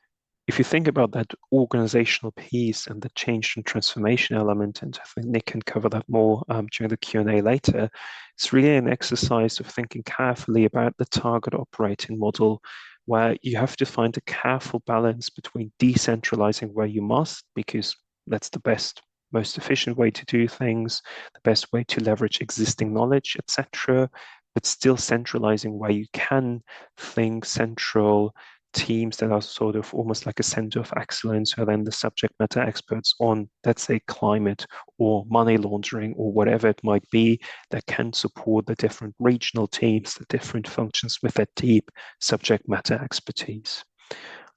if you think about that organizational piece and the change and transformation element, and I think Nick can cover that more during the Q&A later, it's really an exercise of thinking carefully about the target operating model, where you have to find a careful balance between decentralizing where you must, because that's the best, most efficient way to do things, the best way to leverage existing knowledge, etc., but still centralizing where you can, think central teams that are sort of almost like a center of excellence, who are then the subject matter experts on, let's say, climate or money laundering or whatever it might be, that can support the different regional teams, the different functions with that deep subject matter expertise.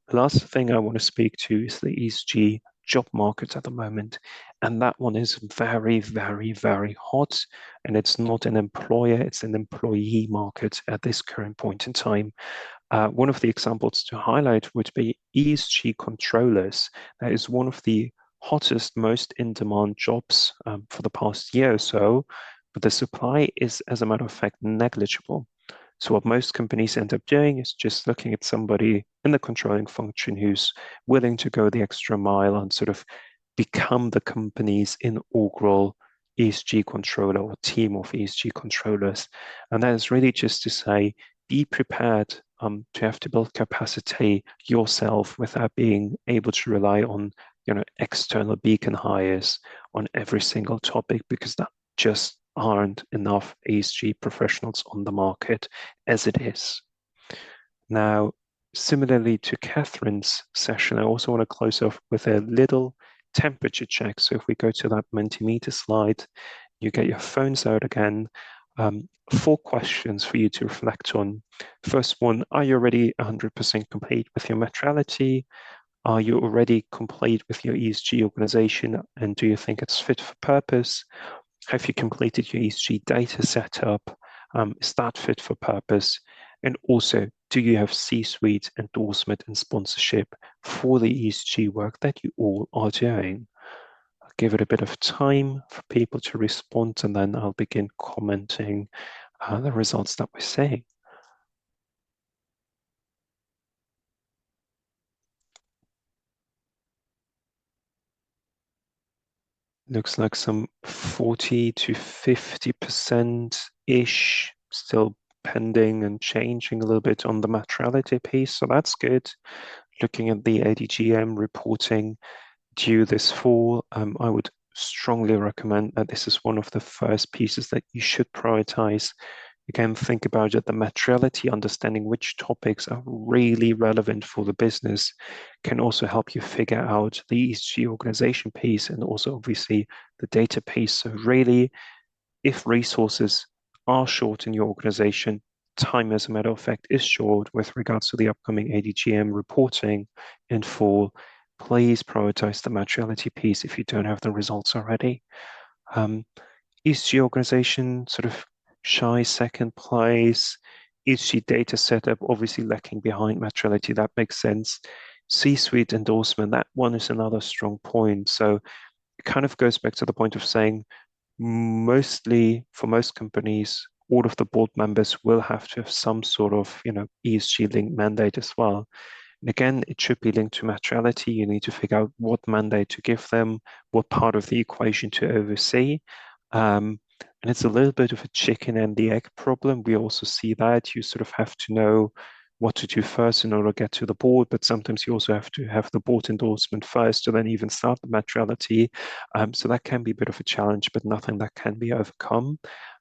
The last thing I want to speak to is the ESG job market at the moment. And that one is very, very, very hot. And it's not an employer, it's an employee market at this current point in time. One of the examples to highlight would be ESG controllers. That is one of the hottest, most in-demand jobs for the past year or so, but the supply is, as a matter of fact, negligible. So what most companies end up doing is just looking at somebody in the controlling function who's willing to go the extra mile and sort of become the company's inaugural ESG controller or team of ESG controllers. And that is really just to say, be prepared to have to build capacity yourself without being able to rely on, external beacon hires on every single topic, because that just aren't enough ESG professionals on the market as it is. Now, similarly to Catherine's session, I also want to close off with a little temperature check. So if we go to that Mentimeter slide, you get your phones out again. 4 questions for you to reflect on. First one, are you already 100% complete with your materiality? Are you already complete with your ESG organization? And do you think it's fit for purpose? Have you completed your ESG data setup? Is that fit for purpose? And also, do you have C-suite endorsement and sponsorship for the ESG work that you all are doing? I'll give it a bit of time for people to respond, and then I'll begin commenting the results that we're seeing. Looks like some 40 to 50%-ish still pending and changing a little bit on the materiality piece, so that's good. Looking at the ADGM reporting due this fall, I would strongly recommend that this is one of the first pieces that you should prioritize. Again, think about it, the materiality, understanding which topics are really relevant for the business can also help you figure out the ESG organization piece and also obviously the data piece. So really, if resources are short in your organization, time as a matter of fact is short with regards to the upcoming ADGM reporting in fall, please prioritize the materiality piece if you don't have the results already. ESG organization sort of shy second place. ESG data setup obviously lacking behind materiality, that makes sense. C-suite endorsement, that one is another strong point. So it kind of goes back to the point of saying mostly for most companies, all of the board members will have to have some sort of ESG linked mandate as well. And again, it should be linked to materiality. You need to figure out what mandate to give them, what part of the equation to oversee. And it's a little bit of a chicken and the egg problem. We also see that you sort of have to know what to do first in order to get to the board, but sometimes you also have to have the board endorsement first to then even start the materiality. So that can be a bit of a challenge, but nothing that can be overcome.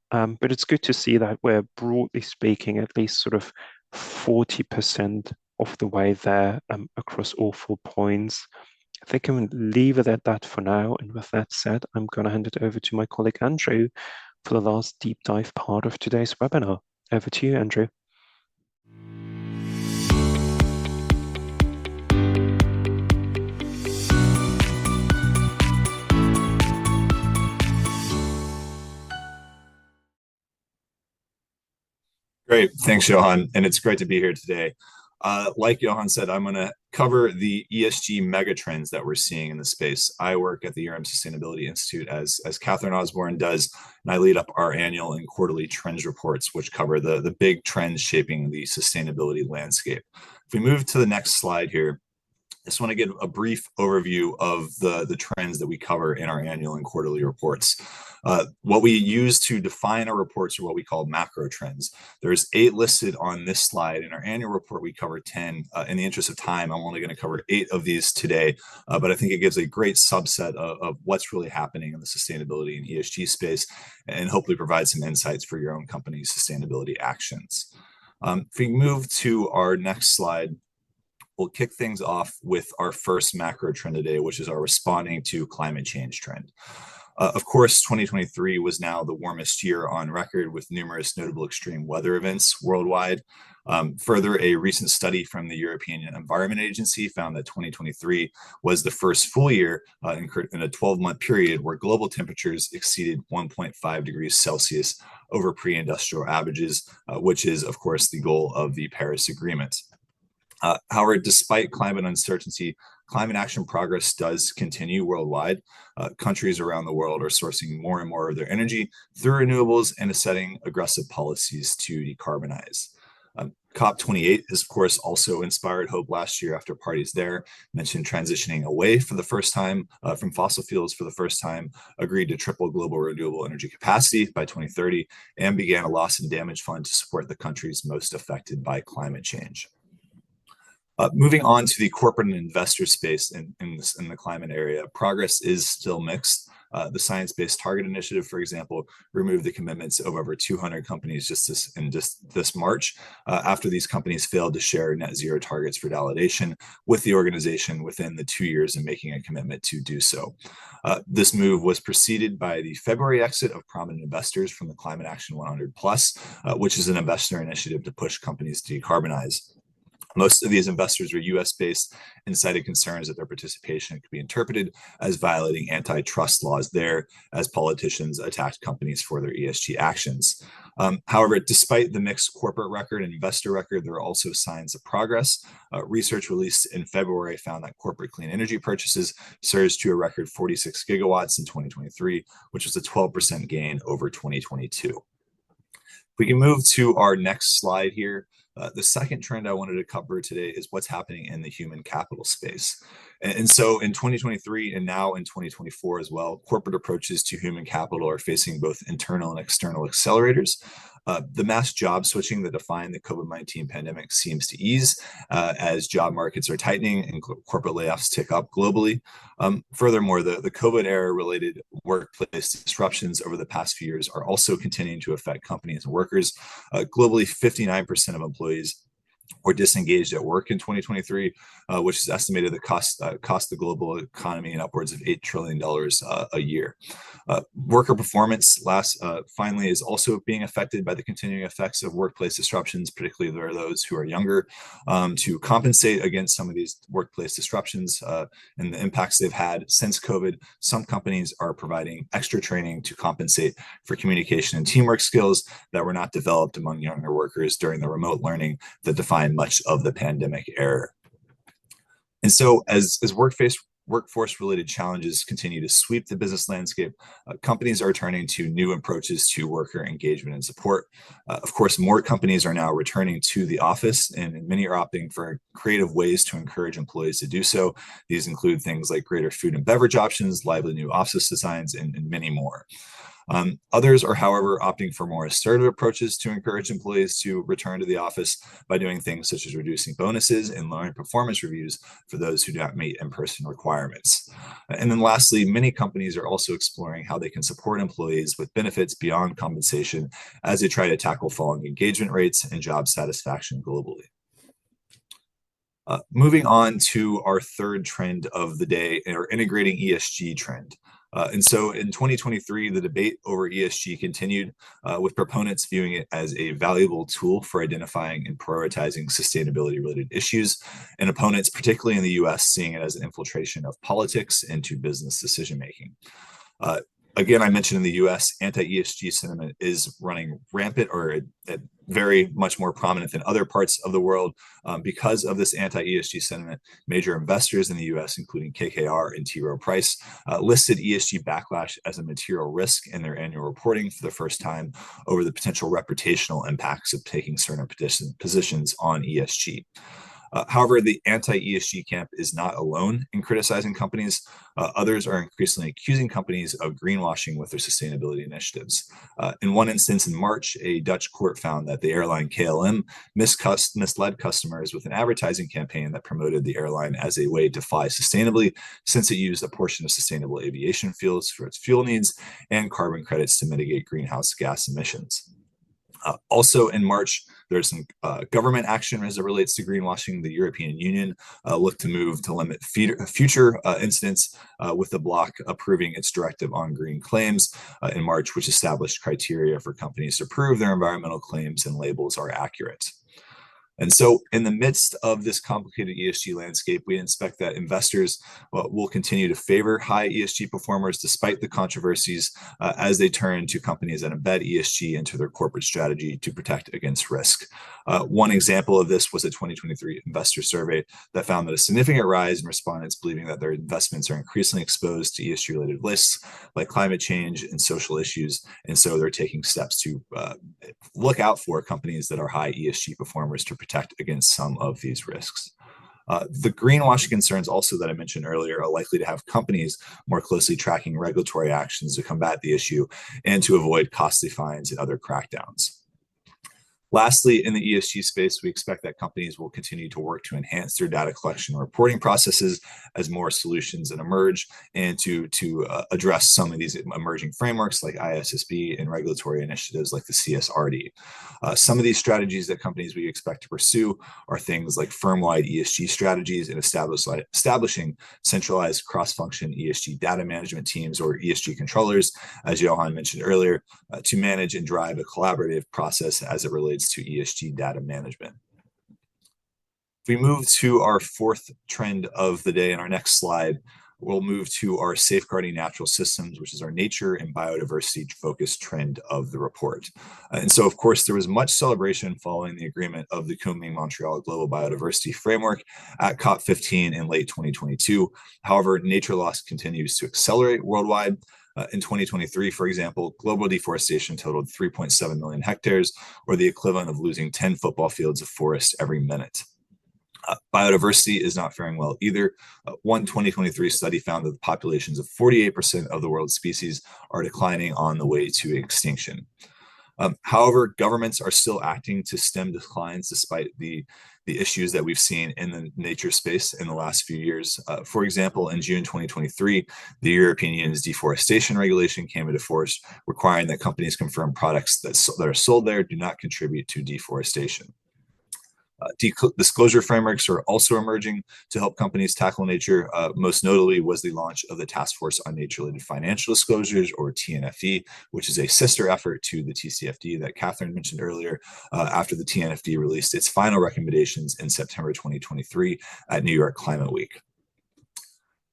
But it's good to see that we're broadly speaking at least sort of 40% of the way there across all 4 points. I think I'm going to leave it at that for now. And with that said, I'm going to hand it over to my colleague Andrew for the last deep dive part of today's webinar. Over to you, Andrew. Great. Thanks, Johan. And it's great to be here today. Like Johan said, I'm going to cover the ESG megatrends that we're seeing in the space. I work at the Sustainability Institute as Catherine Osborne does, and I lead up our annual and quarterly trends reports, which cover the big trends shaping the sustainability landscape. If we move to the next slide here, I just want to give a brief overview of the trends that we cover in our annual and quarterly reports. What we use to define our reports are what we call macro trends. There's 8 listed on this slide. In our annual report, we cover 10. In the interest of time, I'm only going to cover 8 of these today, but I think it gives a great subset of what's really happening in the sustainability and ESG space, and hopefully provide some insights for your own company's sustainability actions. If we move to our next slide, we'll kick things off with our first macro trend today, which is our responding to climate change trend. Of course, 2023 was now the warmest year on record with numerous notable extreme weather events worldwide. Further, a recent study from the European Environment Agency found that 2023 was the first full year in a 12-month period where global temperatures exceeded 1.5 degrees Celsius over pre-industrial averages, which is, of course, the goal of the Paris Agreement. However, despite climate uncertainty, climate action progress does continue worldwide. Countries around the world are sourcing more and more of their energy through renewables and is setting aggressive policies to decarbonize. COP28 is, of course, also inspired hope last year after parties there mentioned transitioning away for the first time from fossil fuels for the first time, agreed to triple global renewable energy capacity by 2030, and began a loss and damage fund to support the countries most affected by climate change. Moving on to the corporate and investor space in the climate area, progress is still mixed. The Science Based Target Initiative, for example, removed the commitments of over 200 companies just this March after these companies failed to share net zero targets for validation with the organization within the 2 years of making a commitment to do so. This move was preceded by the February exit of prominent investors from the Climate Action 100 Plus, which is an investor initiative to push companies to decarbonize. Most of these investors are US-based and cited concerns that their participation could be interpreted as violating antitrust laws there as politicians attacked companies for their ESG actions. However, despite the mixed corporate record and investor record, there are also signs of progress. Research released in February found that corporate clean energy purchases surged to a record 46 gigawatts in 2023, which was a 12% gain over 2022. We can move to our next slide here. The second trend I wanted to cover today is what's happening in the human capital space. And so in 2023 and now in 2024 as well, corporate approaches to human capital are facing both internal and external accelerators. The mass job switching that defined the COVID-19 pandemic seems to ease as job markets are tightening and corporate layoffs tick up globally. Furthermore, the COVID era related workplace disruptions over the past few years are also continuing to affect companies and workers. Globally, 59% of employees were disengaged at work in 2023, which is estimated to cost the global economy in upwards of $8 trillion a year. Worker performance, finally, is also being affected by the continuing effects of workplace disruptions, particularly for those who are younger. To compensate against some of these workplace disruptions and the impacts they've had since COVID, some companies are providing extra training to compensate for communication and teamwork skills that were not developed among younger workers during the remote learning that defined much of the pandemic era. And so as workforce-related challenges continue to sweep the business landscape, companies are turning to new approaches to worker engagement and support. Of course, more companies are now returning to the office, and many are opting for creative ways to encourage employees to do so. These include things like greater food and beverage options, lively new office designs, and many more. Others are, however, opting for more assertive approaches to encourage employees to return to the office by doing things such as reducing bonuses and lowering performance reviews for those who do not meet in-person requirements. And then lastly, many companies are also exploring how they can support employees with benefits beyond compensation as they try to tackle falling engagement rates and job satisfaction globally. Moving on to our third trend of the day, our integrating ESG trend. And so in 2023, the debate over ESG continued, with proponents viewing it as a valuable tool for identifying and prioritizing sustainability-related issues, and opponents, particularly in the US, seeing it as an infiltration of politics into business decision-making. Again, I mentioned in the US, anti-ESG sentiment is running rampant, or very much more prominent than other parts of the world. Because of this anti-ESG sentiment, major investors in the US, including KKR and T. Rowe Price, listed ESG backlash as a material risk in their annual reporting for the first time over the potential reputational impacts of taking certain positions on ESG. However, the anti-ESG camp is not alone in criticizing companies. Others are increasingly accusing companies of greenwashing with their sustainability initiatives. In one instance in March, a Dutch court found that the airline KLM misled customers with an advertising campaign that promoted the airline as a way to fly sustainably, since it used a portion of sustainable aviation fuels for its fuel needs and carbon credits to mitigate greenhouse gas emissions. Also in March, there's some government action as it relates to greenwashing. The European Union looked to move to limit future incidents, with the bloc approving its directive on green claims in March, which established criteria for companies to prove their environmental claims and labels are accurate. And so in the midst of this complicated ESG landscape, we expect that investors will continue to favor high ESG performers despite the controversies as they turn to companies that embed ESG into their corporate strategy to protect against risk. One example of this was a 2023 investor survey that found that a significant rise in respondents believing that their investments are increasingly exposed to ESG-related risks like climate change and social issues, and so they're taking steps to look out for companies that are high ESG performers to protect against some of these risks. The greenwashing concerns also that I mentioned earlier are likely to have companies more closely tracking regulatory actions to combat the issue and to avoid costly fines and other crackdowns. Lastly, in the ESG space, we expect that companies will continue to work to enhance their data collection and reporting processes as more solutions emerge, and to address some of these emerging frameworks like ISSB and regulatory initiatives like the CSRD. Some of these strategies that companies we expect to pursue are things like firm-wide ESG strategies and establishing centralized cross-function ESG data management teams, or ESG controllers, as Johan mentioned earlier, to manage and drive a collaborative process as it relates to ESG data management. If we move to our fourth trend of the day in our next slide, we'll move to our safeguarding natural systems, which is our nature and biodiversity focused trend of the report. And so, of course, there was much celebration following the agreement of the Kunming-Montreal Global Biodiversity Framework at COP15 in late 2022. However, nature loss continues to accelerate worldwide. In 2023, for example, global deforestation totaled 3.7 million hectares, or the equivalent of losing 10 football fields of forest every minute. Biodiversity is not faring well either. One 2023 study found that the populations of 48% of the world's species are declining on the way to extinction. However, governments are still acting to stem declines despite the issues that we've seen in the nature space in the last few years. For example, in June 2023, the European Union's deforestation regulation came into force, requiring that companies confirm products that are sold there do not contribute to deforestation. Disclosure frameworks are also emerging to help companies tackle nature. Most notably was the launch of the Task Force on Nature-related Financial Disclosures, or TNFD, which is a sister effort to the TCFD that Catherine mentioned earlier, after the TNFD released its final recommendations in September 2023 at New York Climate Week.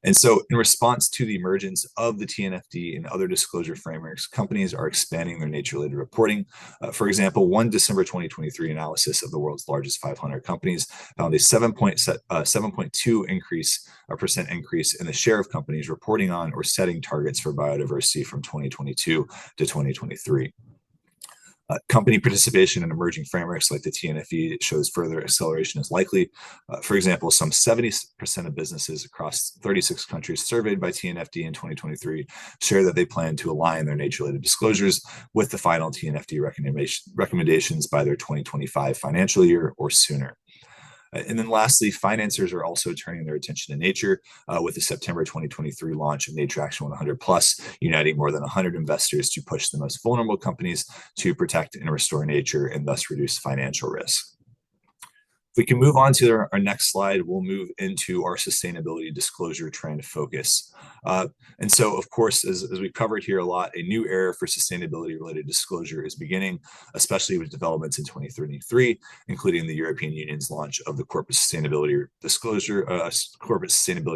And so, in response to the emergence of the TNFD and other disclosure frameworks, companies are expanding their nature-related reporting. For example, one December 2023 analysis of the world's largest 500 companies found a 7.2% increase in the share of companies reporting on or setting targets for biodiversity from 2022 to 2023. Company participation in emerging frameworks like the TNFD shows further acceleration is likely. For example, some 70% of businesses across 36 countries surveyed by TNFD in 2023 share that they plan to align their nature-related disclosures with the final TNFD recommendations by their 2025 financial year or sooner. And then lastly, financiers are also turning their attention to nature with the September 2023 launch of Nature Action 100 Plus, uniting more than 100 investors to push the most vulnerable companies to protect and restore nature and thus reduce financial risk. If we can move on to our next slide, we'll move into our sustainability disclosure trend focus. And so, of course, as we covered here a lot, a new era for sustainability-related disclosure is beginning, especially with developments in 2033, including the European Union's launch of the Corporate Sustainability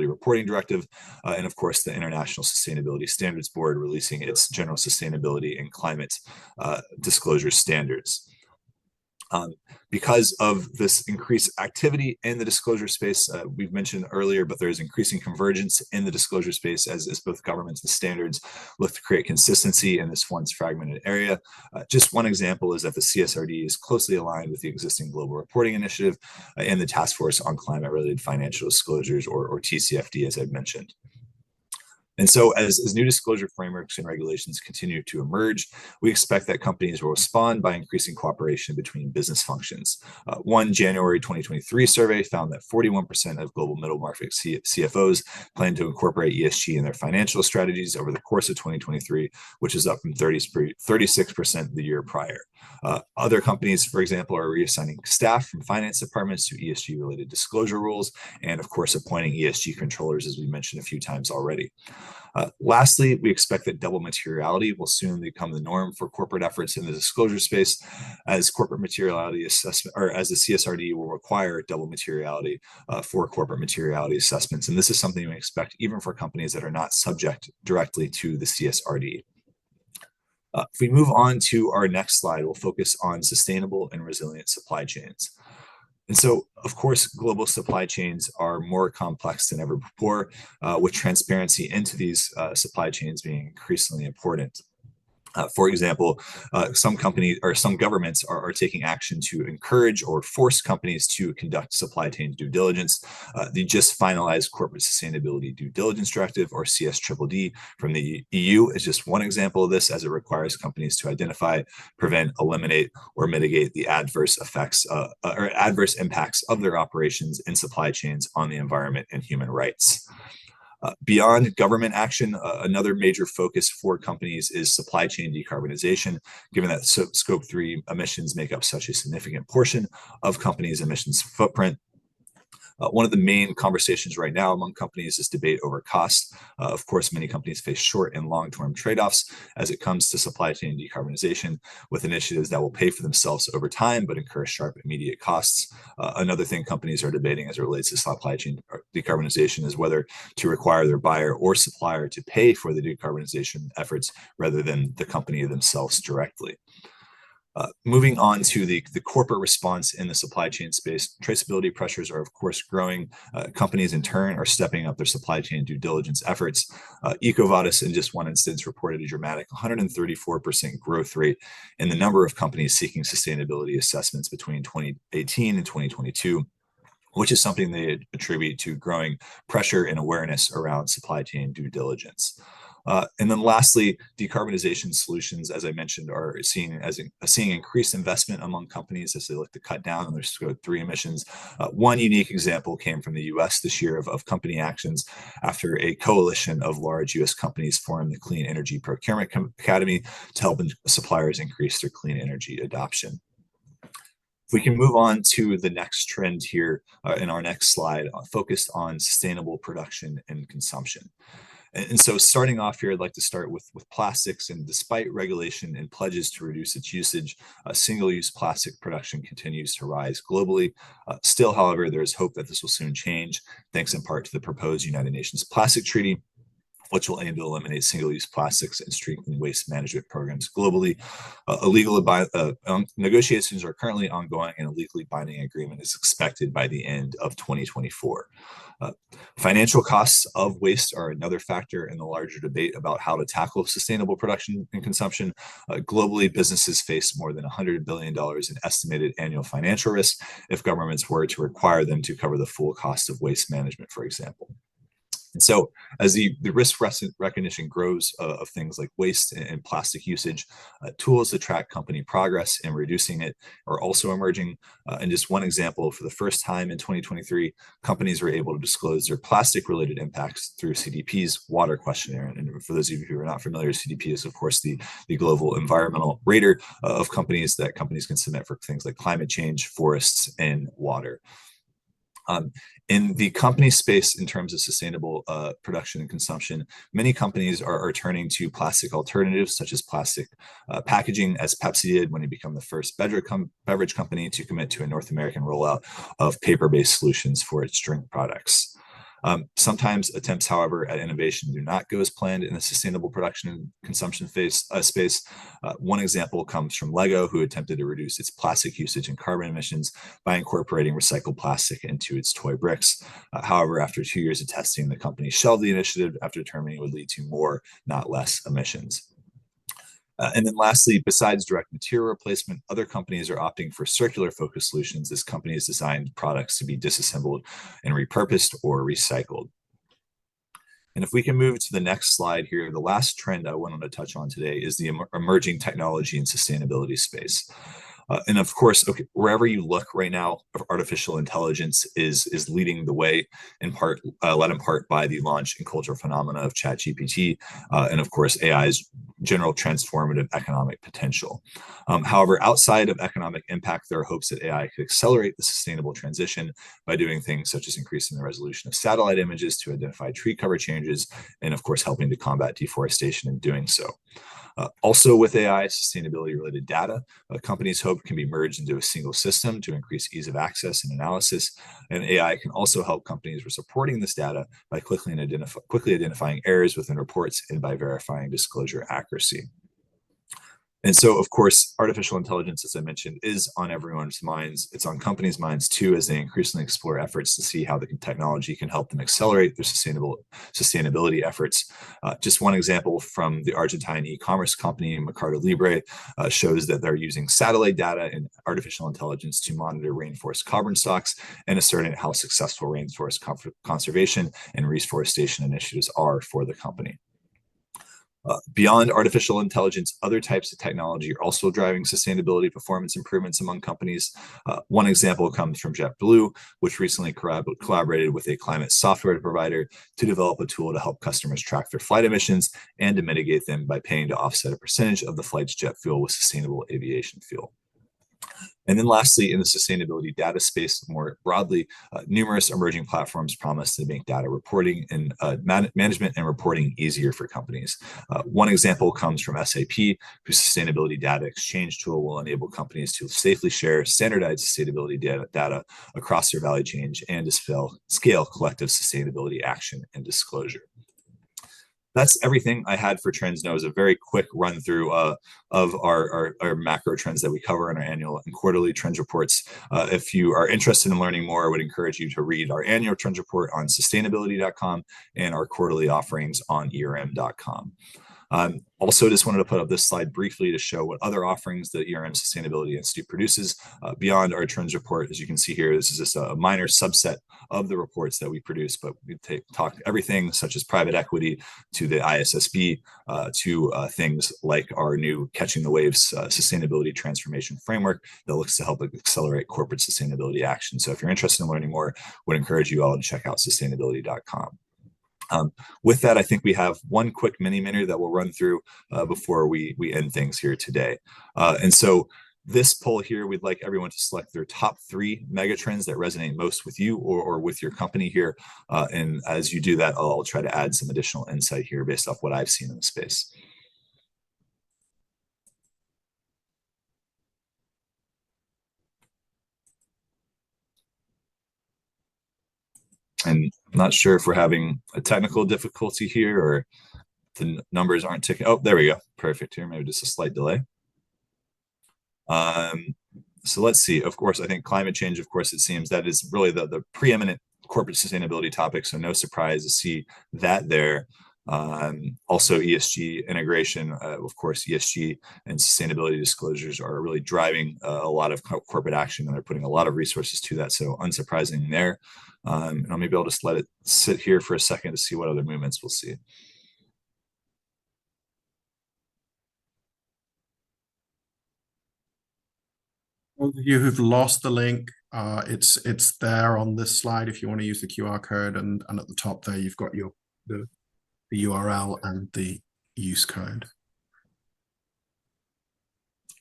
Reporting Directive, and of course, the International Sustainability Standards Board releasing its General Sustainability and Climate Disclosure Standards. Because of this increased activity in the disclosure space, we've mentioned earlier, but there's increasing convergence in the disclosure space as both governments and standards look to create consistency in this once fragmented area. Just one example is that the CSRD is closely aligned with the existing Global Reporting Initiative and the Task Force on Climate-related Financial Disclosures, or TCFD, as I've mentioned. And so as new disclosure frameworks and regulations continue to emerge, we expect that companies will respond by increasing cooperation between business functions. One January 2023 survey found that 41% of global middle market CFOs plan to incorporate ESG in their financial strategies over the course of 2023, which is up from 36% the year prior. Other companies, for example, are reassigning staff from finance departments to ESG-related disclosure rules, and of course, appointing ESG controllers, as we mentioned a few times already. Lastly, we expect that double materiality will soon become the norm for corporate efforts in the disclosure space, as corporate materiality assessment, or as the CSRD will require double materiality for corporate materiality assessments. And this is something we expect even for companies that are not subject directly to the CSRD. If we move on to our next slide, we'll focus on sustainable and resilient supply chains. And so, of course, global supply chains are more complex than ever before, with transparency into these supply chains being increasingly important. For example, some companies or some governments are taking action to encourage or force companies to conduct supply chain due diligence. The just finalized Corporate Sustainability Due Diligence Directive, or CSDDD, from the EU is just one example of this, as it requires companies to identify, prevent, eliminate, or mitigate the adverse effects or adverse impacts of their operations and supply chains on the environment and human rights. Beyond government action, another major focus for companies is supply chain decarbonization, given that Scope 3 emissions make up such a significant portion of companies' emissions footprint. One of the main conversations right now among companies is debate over cost. Of course, many companies face short and long-term trade-offs as it comes to supply chain decarbonization, with initiatives that will pay for themselves over time but incur sharp immediate costs. Another thing companies are debating as it relates to supply chain decarbonization is whether to require their buyer or supplier to pay for the decarbonization efforts rather than the company themselves directly. Moving on to the corporate response in the supply chain space, traceability pressures are, of course, growing. Companies, in turn, are stepping up their supply chain due diligence efforts. EcoVadis, in just one instance, reported a dramatic 134% growth rate in the number of companies seeking sustainability assessments between 2018 and 2022, which is something they attribute to growing pressure and awareness around supply chain due diligence. And then lastly, decarbonization solutions, as I mentioned, are seeing increased investment among companies as they look to cut down on their Scope 3 emissions. One unique example came from the US this year of company actions after a coalition of large US companies formed the Clean Energy Procurement Academy to help suppliers increase their clean energy adoption. If we can move on to the next trend here in our next slide, focused on sustainable production and consumption. And so starting off here, I'd like to start with plastics. And despite regulation and pledges to reduce its usage, single-use plastic production continues to rise globally. Still, however, there is hope that this will soon change, thanks in part to the proposed United Nations Plastic Treaty, which will aim to eliminate single-use plastics and strengthen waste management programs globally. Negotiations are currently ongoing, and a legally binding agreement is expected by the end of 2024. Financial costs of waste are another factor in the larger debate about how to tackle sustainable production and consumption. Globally, businesses face more than $100 billion in estimated annual financial risk if governments were to require them to cover the full cost of waste management, for example. And so as the risk recognition grows of things like waste and plastic usage, tools to track company progress in reducing it are also emerging. And just one example, for the first time in 2023, companies were able to disclose their plastic-related impacts through CDP's water questionnaire. And for those of you who are not familiar, CDP is, of course, the global environmental rater of companies that companies can submit for things like climate change, forests, and water. In the company space, in terms of sustainable production and consumption, many companies are turning to plastic alternatives, such as plastic packaging, as Pepsi did when it became the first beverage company to commit to a North American rollout of paper-based solutions for its drink products. Sometimes attempts, however, at innovation do not go as planned in the sustainable production and consumption space. One example comes from Lego, who attempted to reduce its plastic usage and carbon emissions by incorporating recycled plastic into its toy bricks. However, after 2 years of testing, the company shelved the initiative after determining it would lead to more, not less, emissions. And then lastly, besides direct material replacement, other companies are opting for circular focused solutions as companies designed products to be disassembled and repurposed or recycled. And if we can move to the next slide here, the last trend I wanted to touch on today is the emerging technology and sustainability space. And of course, wherever you look right now, artificial intelligence is leading the way, in part, led in part by the launch and cultural phenomena of ChatGPT, and of course, AI's general transformative economic potential. However, outside of economic impact, there are hopes that AI could accelerate the sustainable transition by doing things such as increasing the resolution of satellite images to identify tree cover changes, and of course, helping to combat deforestation in doing so. Also with AI, sustainability-related data, companies hope can be merged into a single system to increase ease of access and analysis. And AI can also help companies with supporting this data by quickly identifying errors within reports and by verifying disclosure accuracy. And so, of course, artificial intelligence, as I mentioned, is on everyone's minds. It's on companies' minds too, as they increasingly explore efforts to see how the technology can help them accelerate their sustainability efforts. Just one example from the Argentine e-commerce company Mercado Libre shows that they're using satellite data and artificial intelligence to monitor rainforest carbon stocks and ascertain how successful rainforest conservation and reforestation initiatives are for the company. Beyond artificial intelligence, other types of technology are also driving sustainability performance improvements among companies. One example comes from JetBlue, which recently collaborated with a climate software provider to develop a tool to help customers track their flight emissions and to mitigate them by paying to offset a percentage of the flight's jet fuel with sustainable aviation fuel. And then lastly, in the sustainability data space more broadly, numerous emerging platforms promise to make data reporting and management and reporting easier for companies. One example comes from SAP, whose sustainability data exchange tool will enable companies to safely share standardized sustainability data across their value chain and to scale collective sustainability action and disclosure. That's everything I had for trends. Now is a very quick run through of our macro trends that we cover in our annual and quarterly trends reports. If you are interested in learning more, I would encourage you to read our annual trends report on sustainability.com and our quarterly offerings on ERM.com. Also, just wanted to put up this slide briefly to show what other offerings the ERM Sustainability Institute produces beyond our trends report. As you can see here, this is just a minor subset of the reports that we produce, but we talk everything such as private equity to the ISSB to things like our new Catching the Waves Sustainability Transformation Framework that looks to help accelerate corporate sustainability action. So if you're interested in learning more, I would encourage you all to check out sustainability.com. With that, I think we have one quick mini-minute that we'll run through before we end things here today. And so this poll here, we'd like everyone to select their top 3 megatrends that resonate most with you or with your company here. And as you do that, I'll try to add some additional insight here based off what I've seen in the space. And I'm not sure if we're having a technical difficulty here or the numbers aren't ticking. Oh, there we go. Perfect here. Maybe just a slight delay. So let's see. Of course, I think climate change, of course, it seems that is really the preeminent corporate sustainability topic. So no surprise to see that there. Also ESG integration, of course, ESG and sustainability disclosures are really driving a lot of corporate action, and they're putting a lot of resources to that. So unsurprising there. And maybe I'll just let it sit here for a second to see what other movements we'll see. Those of you who've lost the link, it's there on this slide if you want to use the QR code, and at the top there you've got the URL and the use code.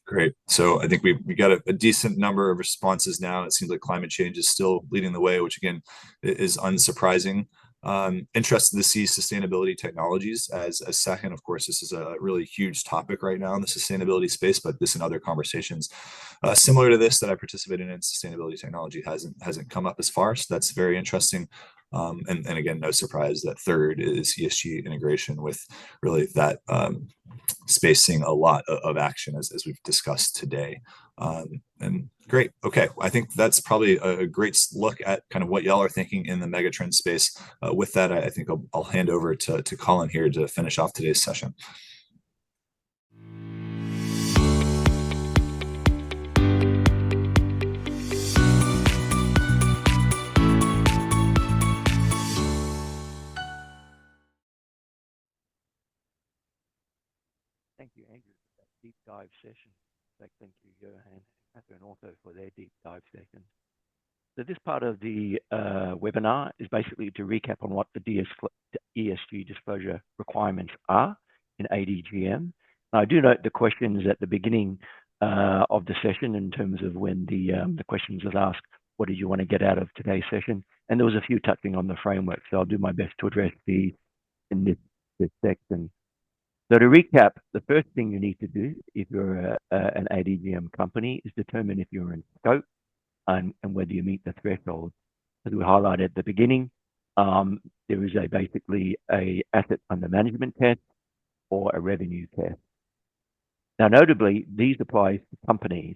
Great. So I think we got a decent number of responses now. It seems like climate change is still leading the way, which again is unsurprising. Interested to see sustainability technologies as a second. Of course, this is a really huge topic right now in the sustainability space, but this and other conversations similar to this that I participated in sustainability technology hasn't come up as far. So that's very interesting. And again, no surprise that third is ESG integration, with really that space seeing a lot of action as we've discussed today. And great. Okay, I think that's probably a great look at kind of what y'all are thinking in the megatrend space. With that, I think I'll hand over to Colin here to finish off today's session. Thank you, Andrew, for that deep dive session. Thank you, Johan and Catherine, also for their deep dive session. So this part of the webinar is basically to recap on what the ESG disclosure requirements are in ADGM. Now, I do note the questions at the beginning of the session in terms of when the questions was asked, what did you want to get out of today's session? And there was a few touching on the framework, so I'll do my best to address these in this section. So to recap, the first thing you need to do if you're an ADGM company is determine if you're in scope and whether you meet the threshold. As we highlighted at the beginning, there is basically a asset under management test or a revenue test. Now, notably, these apply to companies.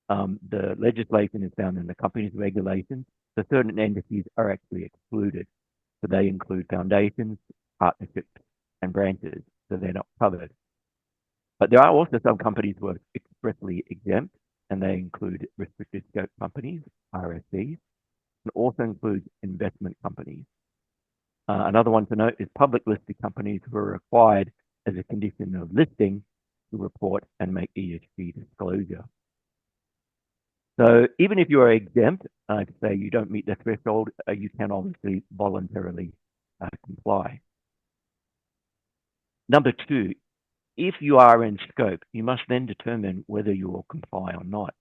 The legislation is found in the company's regulations, so certain entities are actually excluded. So they include foundations, partnerships, and branches, so they're not covered. But there are also some companies who are expressly exempt, and they include restricted scope companies, RSCs, and also include investment companies. Another one to note is public listed companies who are required as a condition of listing to report and make ESG disclosure. So even if you are exempt, to say you don't meet the threshold, you can obviously voluntarily comply. Number two, if you are in scope, you must then determine whether you will comply or not.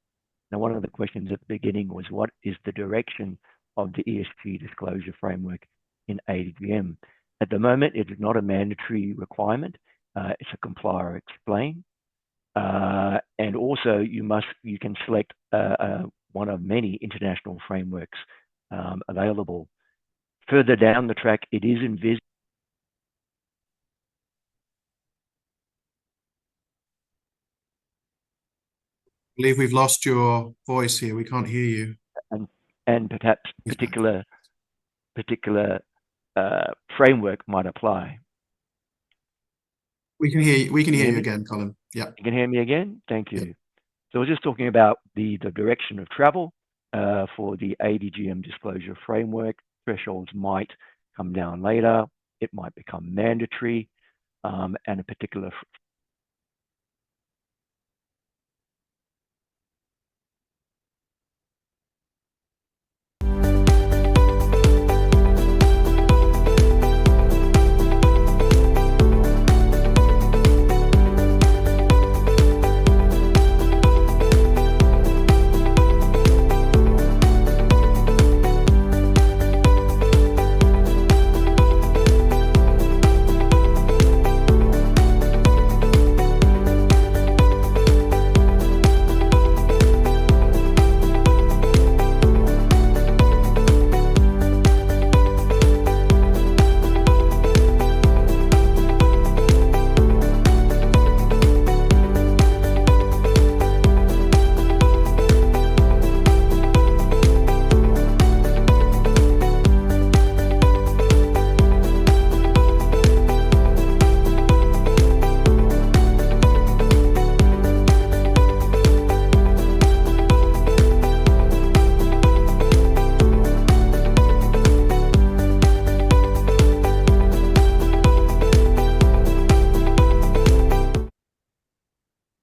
Now, one of the questions at the beginning was, what is the direction of the ESG disclosure framework in ADGM? At the moment, it is not a mandatory requirement. It's a comply or explain. And also, you can select one of many international frameworks available. Further down the track, it is envisaged. I believe we've lost your voice here. We can't hear you. And perhaps particular framework might apply. We can hear you. We can hear you again, Colin. Yeah. You can hear me again? Thank you. Yeah. So we're just talking about the direction of travel for the ADGM disclosure framework. Thresholds might come down later. It might become mandatory, and a particular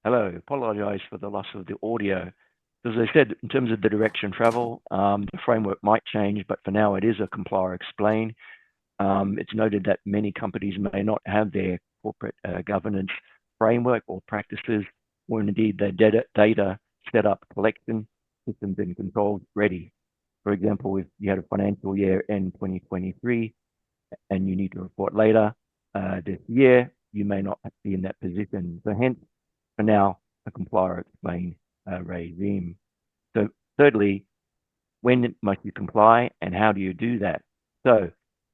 Hello, apologize for the loss of the audio. As I said, in terms of the direction travel, the framework might change, but for now it is a comply or explain. It's noted that many companies may not have their corporate governance framework or practices, or indeed their data set up, collection systems and controls ready. For example, if you had a financial year end 2023 and you need to report later this year, you may not be in that position. So hence, for now, a comply or explain regime. So thirdly, when must you comply and how do you do that? So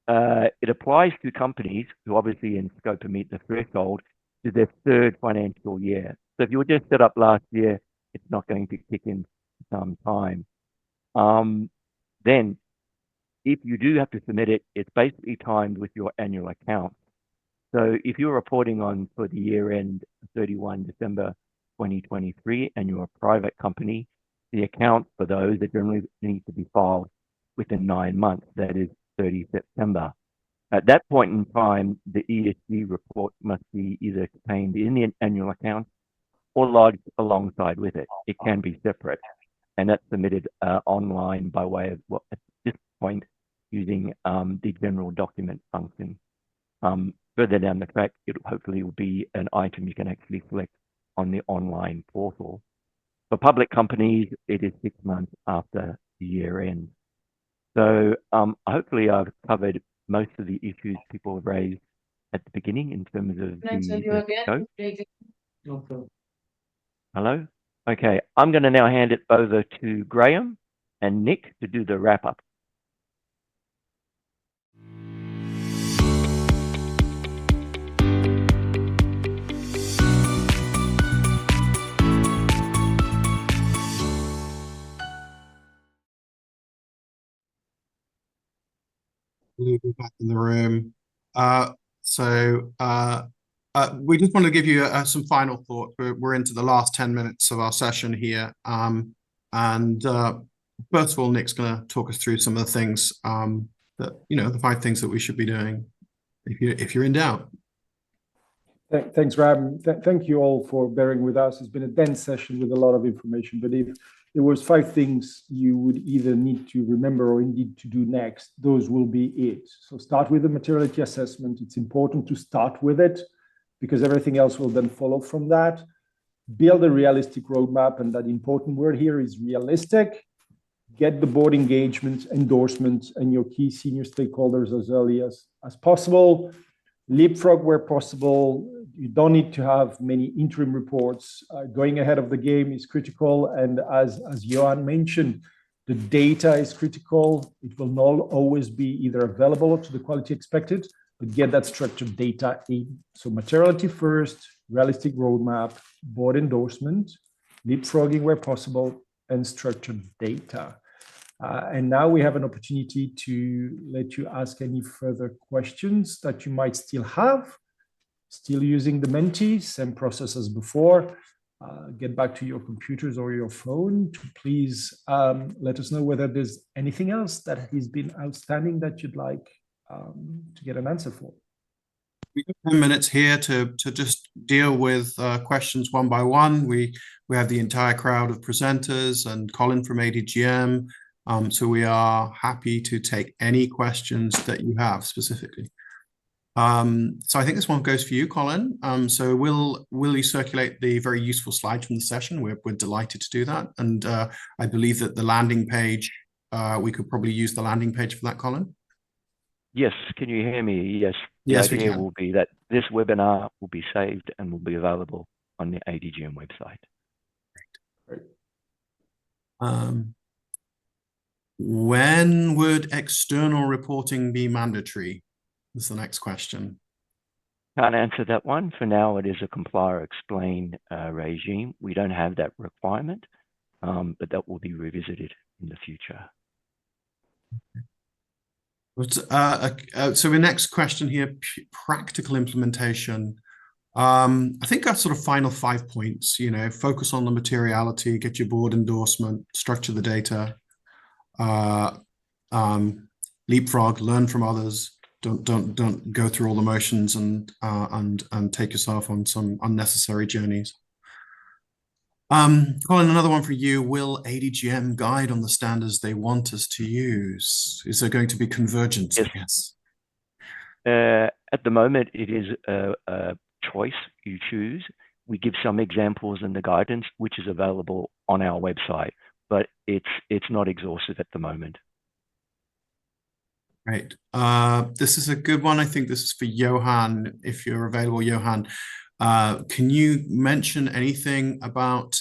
it applies to companies who obviously in scope to meet the threshold to their third financial year. So if you were just set up last year, it's not going to kick in some time. Then if you do have to submit it, it's basically timed with your annual account. So if you're reporting on for the year end 31 December 2023 and you're a private company, the accounts for those that generally need to be filed within 9 months, that is 30 September. At that point in time, the ESG report must be either contained in the annual account or lodged alongside with it. It can be separate, and that's submitted online by way of, well, at this point, using the general document function. Further down the track, it hopefully will be an item you can actually select on the online portal. For public companies, it is 6 months after the year end. So hopefully I've covered most of the issues people have raised at the beginning in terms of the scope. Hello? Okay, I'm going to now hand it over to Graham and Nick to do the wrap up. We're back in the room. We just want to give you some final thoughts. We're into the last 10 minutes of our session here. First of all, Nick's going to talk us through some of the things that, the 5 things that we should be doing if you're in doubt. Thanks, Ram. Thank you all for bearing with us. It's been a dense session with a lot of information, but if there was 5 things you would either need to remember or indeed to do next, those will be it. So start with the materiality assessment. It's important to start with it because everything else will then follow from that. Build a realistic roadmap, and that important word here is realistic. Get the board engagement, endorsements, and your key senior stakeholders as early as possible. Leapfrog where possible. You don't need to have many interim reports. Going ahead of the game is critical. And as Johan mentioned, the data is critical. It will not always be either available or to the quality expected, but get that structured data in. So materiality first, realistic roadmap, board endorsement, leapfrogging where possible, and structured data. And now we have an opportunity to let you ask any further questions that you might still have. Still using the Menti, same process as before. Get back to your computers or your phone to please let us know whether there's anything else that has been outstanding that you'd like to get an answer for. We have 10 minutes here to just deal with questions one by one. We have the entire crowd of presenters and Colin from ADGM. So we are happy to take any questions that you have specifically. So I think this one goes for you, Colin. So will you circulate the very useful slides from the session? We're delighted to do that. And I believe that the landing page, we could probably use the landing page for that, Colin. Yes, can you hear me? Yes. Yes, the we idea can. will be that this webinar will be saved and will be available on the ADGM website. Great. When would external reporting be mandatory? Is the next question. Can't answer that one. For now, it is a comply or explain regime. We don't have that requirement, but that will be revisited in the future. So the next question here, practical implementation. I think that's sort of final 5 points, focus on the materiality, get your board endorsement, structure the data, leapfrog, learn from others, don't go through all the motions and take yourself on some unnecessary journeys. Colin, another one for you. Will ADGM guide on the standards they want us to use? Is there going to be convergence? Yes. At the moment, it is a choice you choose. We give some examples in the guidance, which is available on our website, but it's not exhaustive at the moment. Right. This is a good one. I think this is for Johan, if you're available, Johan. Can you mention anything about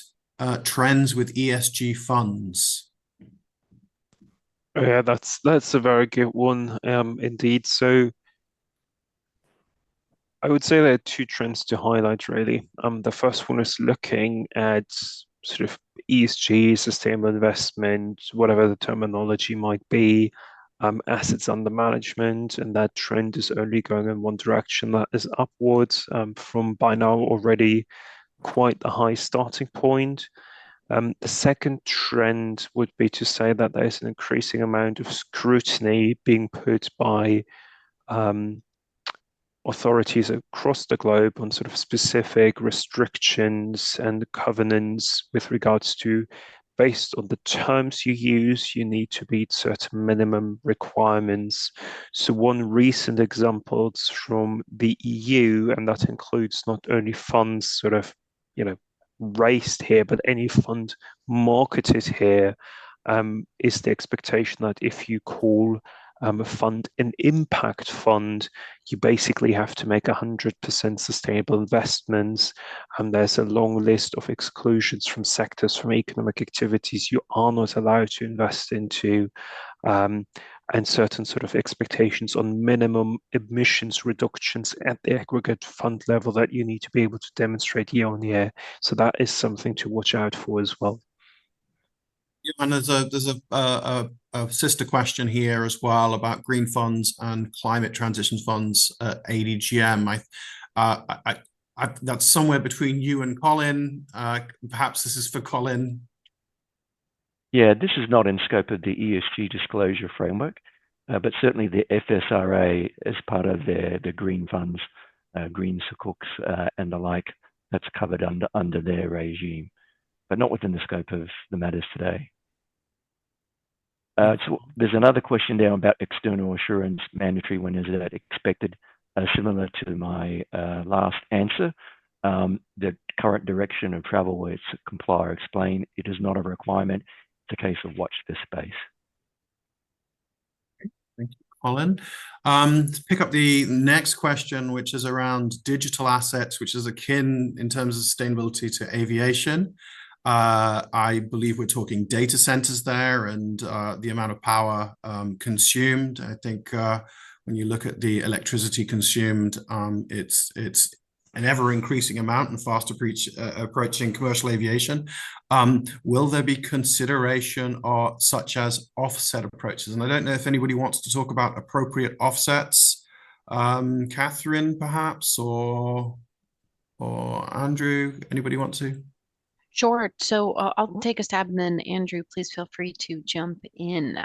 trends with ESG funds? Yeah, that's a very good one, indeed. So I would say there are 2 trends to highlight, really. The first one is looking at sort of ESG, sustainable investment, whatever the terminology might be, assets under management, and that trend is only going in one direction, that is upwards from by now already quite a high starting point. The second trend would be to say that there's an increasing amount of scrutiny being put by authorities across the globe on sort of specific restrictions and covenants with regards to, based on the terms you use, you need to meet certain minimum requirements. So one recent example is from the EU, and that includes not only funds sort of, raised here, but any fund marketed here, is the expectation that if you call a fund an impact fund, you basically have to make 100% sustainable investments. And there's a long list of exclusions from sectors, from economic activities you are not allowed to invest into, and certain sort of expectations on minimum emissions reductions at the aggregate fund level that you need to be able to demonstrate year on year. So that is something to watch out for as well. Yeah, and there's a sister question here as well about green funds and climate transition funds at ADGM. That's somewhere between you and Colin. Perhaps this is for Colin. Yeah, this is not in scope of the ESG disclosure framework, but certainly the FSRA as part of the green funds, green sukuks and the like, that's covered under their regime, but not within the scope of the matters today. So there's another question there about external assurance mandatory. When is that expected? Similar to my last answer, the current direction of travel where it's comply or explain, it is not a requirement. It's a case of watch this space. Thank you, Colin. To pick up the next question, which is around digital assets, which is akin in terms of sustainability to aviation. I believe we're talking data centers there and the amount of power consumed. I think when you look at the electricity consumed, it's an ever-increasing amount and fast approaching commercial aviation. Will there be consideration or such as offset approaches? And I don't know if anybody wants to talk about appropriate offsets. Catherine, perhaps, or Andrew, anybody want to? Sure. So I'll take a stab, and then Andrew, please feel free to jump in.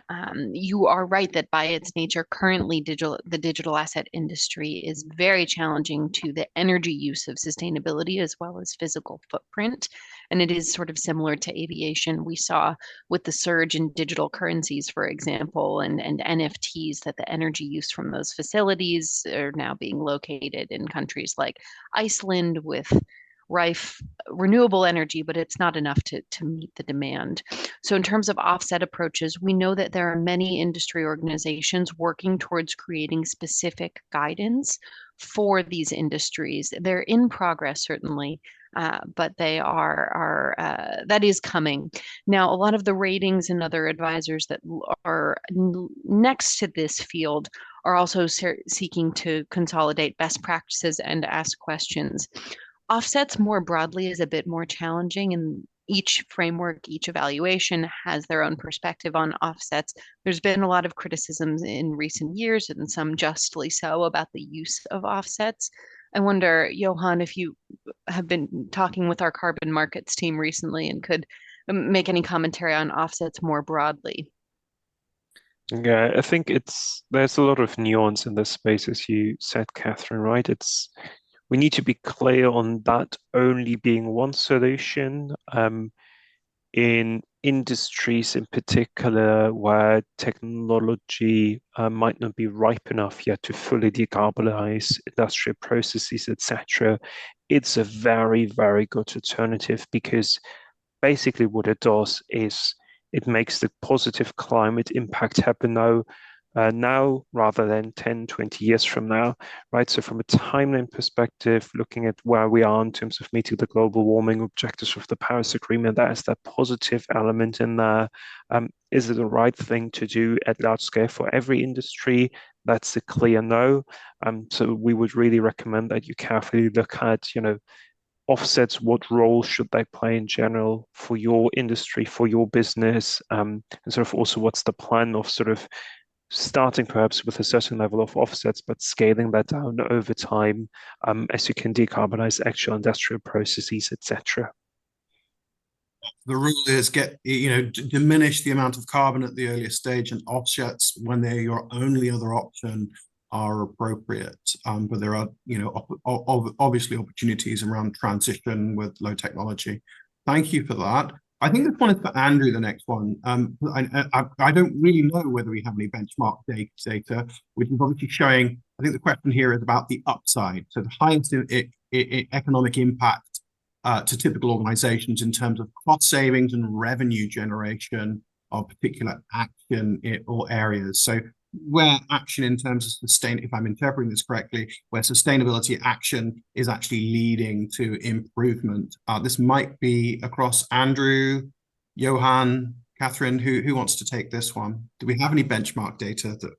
You are right that by its nature, currently the digital asset industry is very challenging to the energy use of sustainability as well as physical footprint. And it is sort of similar to aviation. We saw with the surge in digital currencies, for example, and NFTs, that the energy use from those facilities are now being located in countries like Iceland with rife renewable energy, but it's not enough to meet the demand. So in terms of offset approaches, we know that there are many industry organizations working towards creating specific guidance for these industries. They're in progress, certainly, but they are that is coming. Now, a lot of the ratings and other advisors that are next to this field are also seeking to consolidate best practices and ask questions. Offsets more broadly is a bit more challenging, and each framework, each evaluation has their own perspective on offsets. There's been a lot of criticisms in recent years, and some justly so, about the use of offsets. I wonder, Johan, if you have been talking with our carbon markets team recently and could make any commentary on offsets more broadly. Yeah, I think there's a lot of nuance in this space, as you said, Catherine, right? We need to be clear on that only being one solution. In industries in particular where technology might not be ripe enough yet to fully decarbonize industrial processes, etc., it's a very, very good alternative, because basically what it does is it makes the positive climate impact happen now rather than 10, 20 years from now, right? So from a timeline perspective, looking at where we are in terms of meeting the global warming objectives of the Paris Agreement, that is that positive element in there. Is it the right thing to do at large scale for every industry? That's a clear no. So we would really recommend that you carefully look at, offsets, what role should they play in general for your industry, for your business, and sort of also what's the plan of sort of starting perhaps with a certain level of offsets, but scaling that down over time as you can decarbonize actual industrial processes, etc. The rule is diminish the amount of carbon at the earliest stage, and offsets, when they're your only other option, are appropriate. But there are, obviously opportunities around transition with low technology. Thank you for that. I think this one is for Andrew, the next one. I don't really know whether we have any benchmark data, which is obviously showing, I think the question here is about the upside. So the highest economic impact to typical organizations in terms of cost savings and revenue generation of particular action or areas. So where action in terms of if I'm interpreting this correctly, where sustainability action is actually leading to improvement. This might be across Andrew, Johan, Catherine, who wants to take this one? Do we have any benchmark data that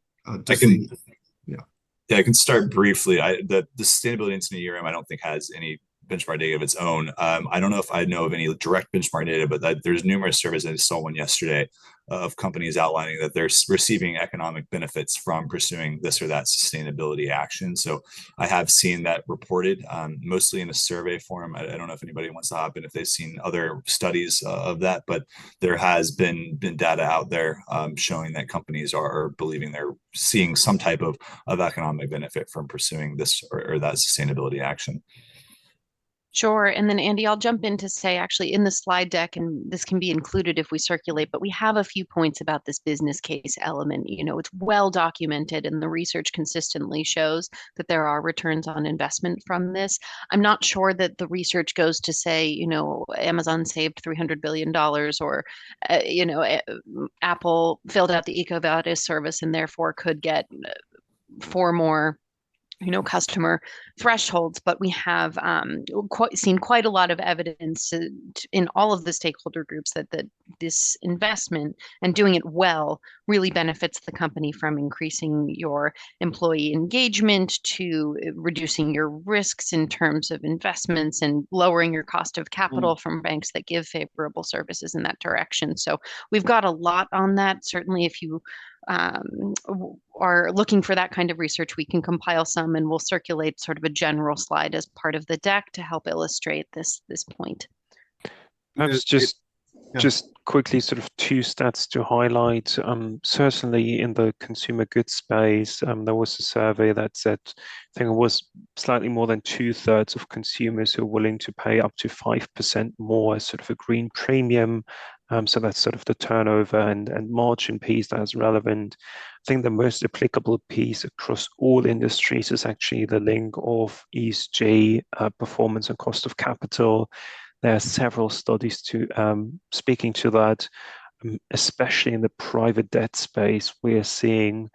I can start briefly. The sustainability incident ERM, I don't think has any benchmark data of its own. I don't know if I know of any direct benchmark data, but there's numerous surveys. I saw one yesterday of companies outlining that they're receiving economic benefits from pursuing this or that sustainability action. So I have seen that reported, mostly in a survey form. I don't know if anybody wants to hop in if they've seen other studies of that, but there has been data out there showing that companies are believing they're seeing some type of economic benefit from pursuing this or that sustainability action. Sure. And then Andy, I'll jump in to say actually in the slide deck, and this can be included if we circulate, but we have a few points about this business case element. You know, it's well documented and the research consistently shows that there are returns on investment from this. I'm not sure that the research goes to say, you know, Amazon saved $300 billion or, Apple filled out the EcoVadis service and therefore could get 4 more customer thresholds, but we have seen quite a lot of evidence in all of the stakeholder groups that this investment and doing it well really benefits the company, from increasing your employee engagement to reducing your risks in terms of investments and lowering your cost of capital from banks that give favorable services in that direction. So we've got a lot on that. Certainly, if you are looking for that kind of research, we can compile some and we'll circulate sort of a general slide as part of the deck to help illustrate this point. Perhaps just quickly, sort of 2 stats to highlight. Certainly in the consumer goods space, there was a survey that said, I think it was slightly more than 2/3 of consumers who are willing to pay up to 5% more as sort of a green premium. So that's sort of the turnover and margin piece that is relevant. I think the most applicable piece across all industries is actually the link of ESG, performance and cost of capital. There are several studies speaking to that, especially in the private debt space. We are seeing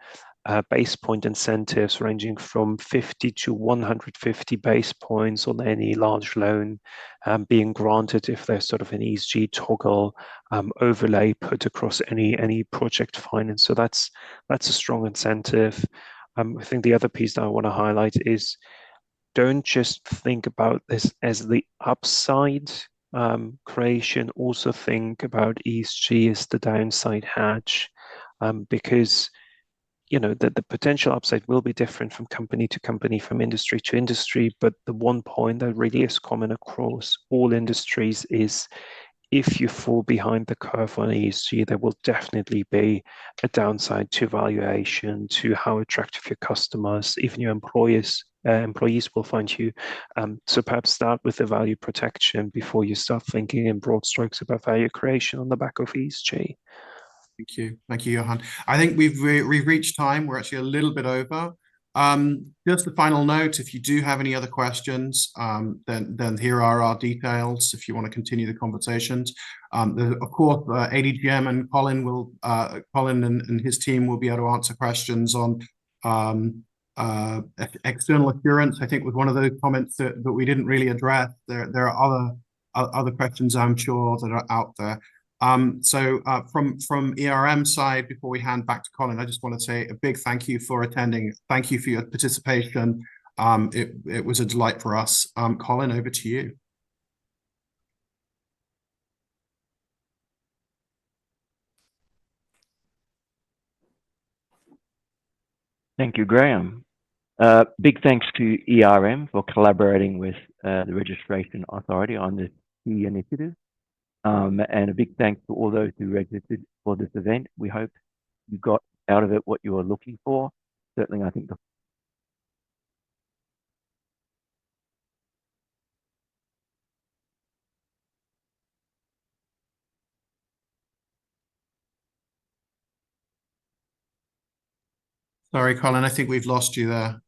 base point incentives ranging from 50 to 150 base points on any large loan being granted if there's sort of an ESG toggle overlay put across any project finance. So that's a strong incentive. I think the other piece that I want to highlight is, don't just think about this as the upside creation. Also think about ESG as the downside hedge, because the potential upside will be different from company to company, from industry to industry. But the one point that really is common across all industries is, if you fall behind the curve on ESG, there will definitely be a downside to valuation, to how attractive your customers, even your employees will find you. So perhaps start with the value protection before you start thinking in broad strokes about value creation on the back of ESG. Thank you, Johan. I think we've reached time. We're actually a little bit over. Just a final note: if you do have any other questions, then here are our details if you want to continue the conversations. Of course, ADGM and Colin and his team will be able to answer questions on external assurance. I think was one of those comments that we didn't really address. There are other questions, I'm sure, that are out there. So from ERM side, before we hand back to Colin, I just want to say a big thank you for attending. Thank you for your participation. It was a delight for us. Colin, over to you. Thank you, Graham. Big thanks to ERM for collaborating with the Registration Authority on this key initiative. And a big thanks to all those who registered for this event. We hope you got out of it what you were looking for. Certainly, I think Sorry, Colin, I think we've lost you there.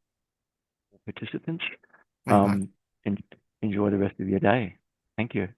Participants, and enjoy the rest of your day. Thank you.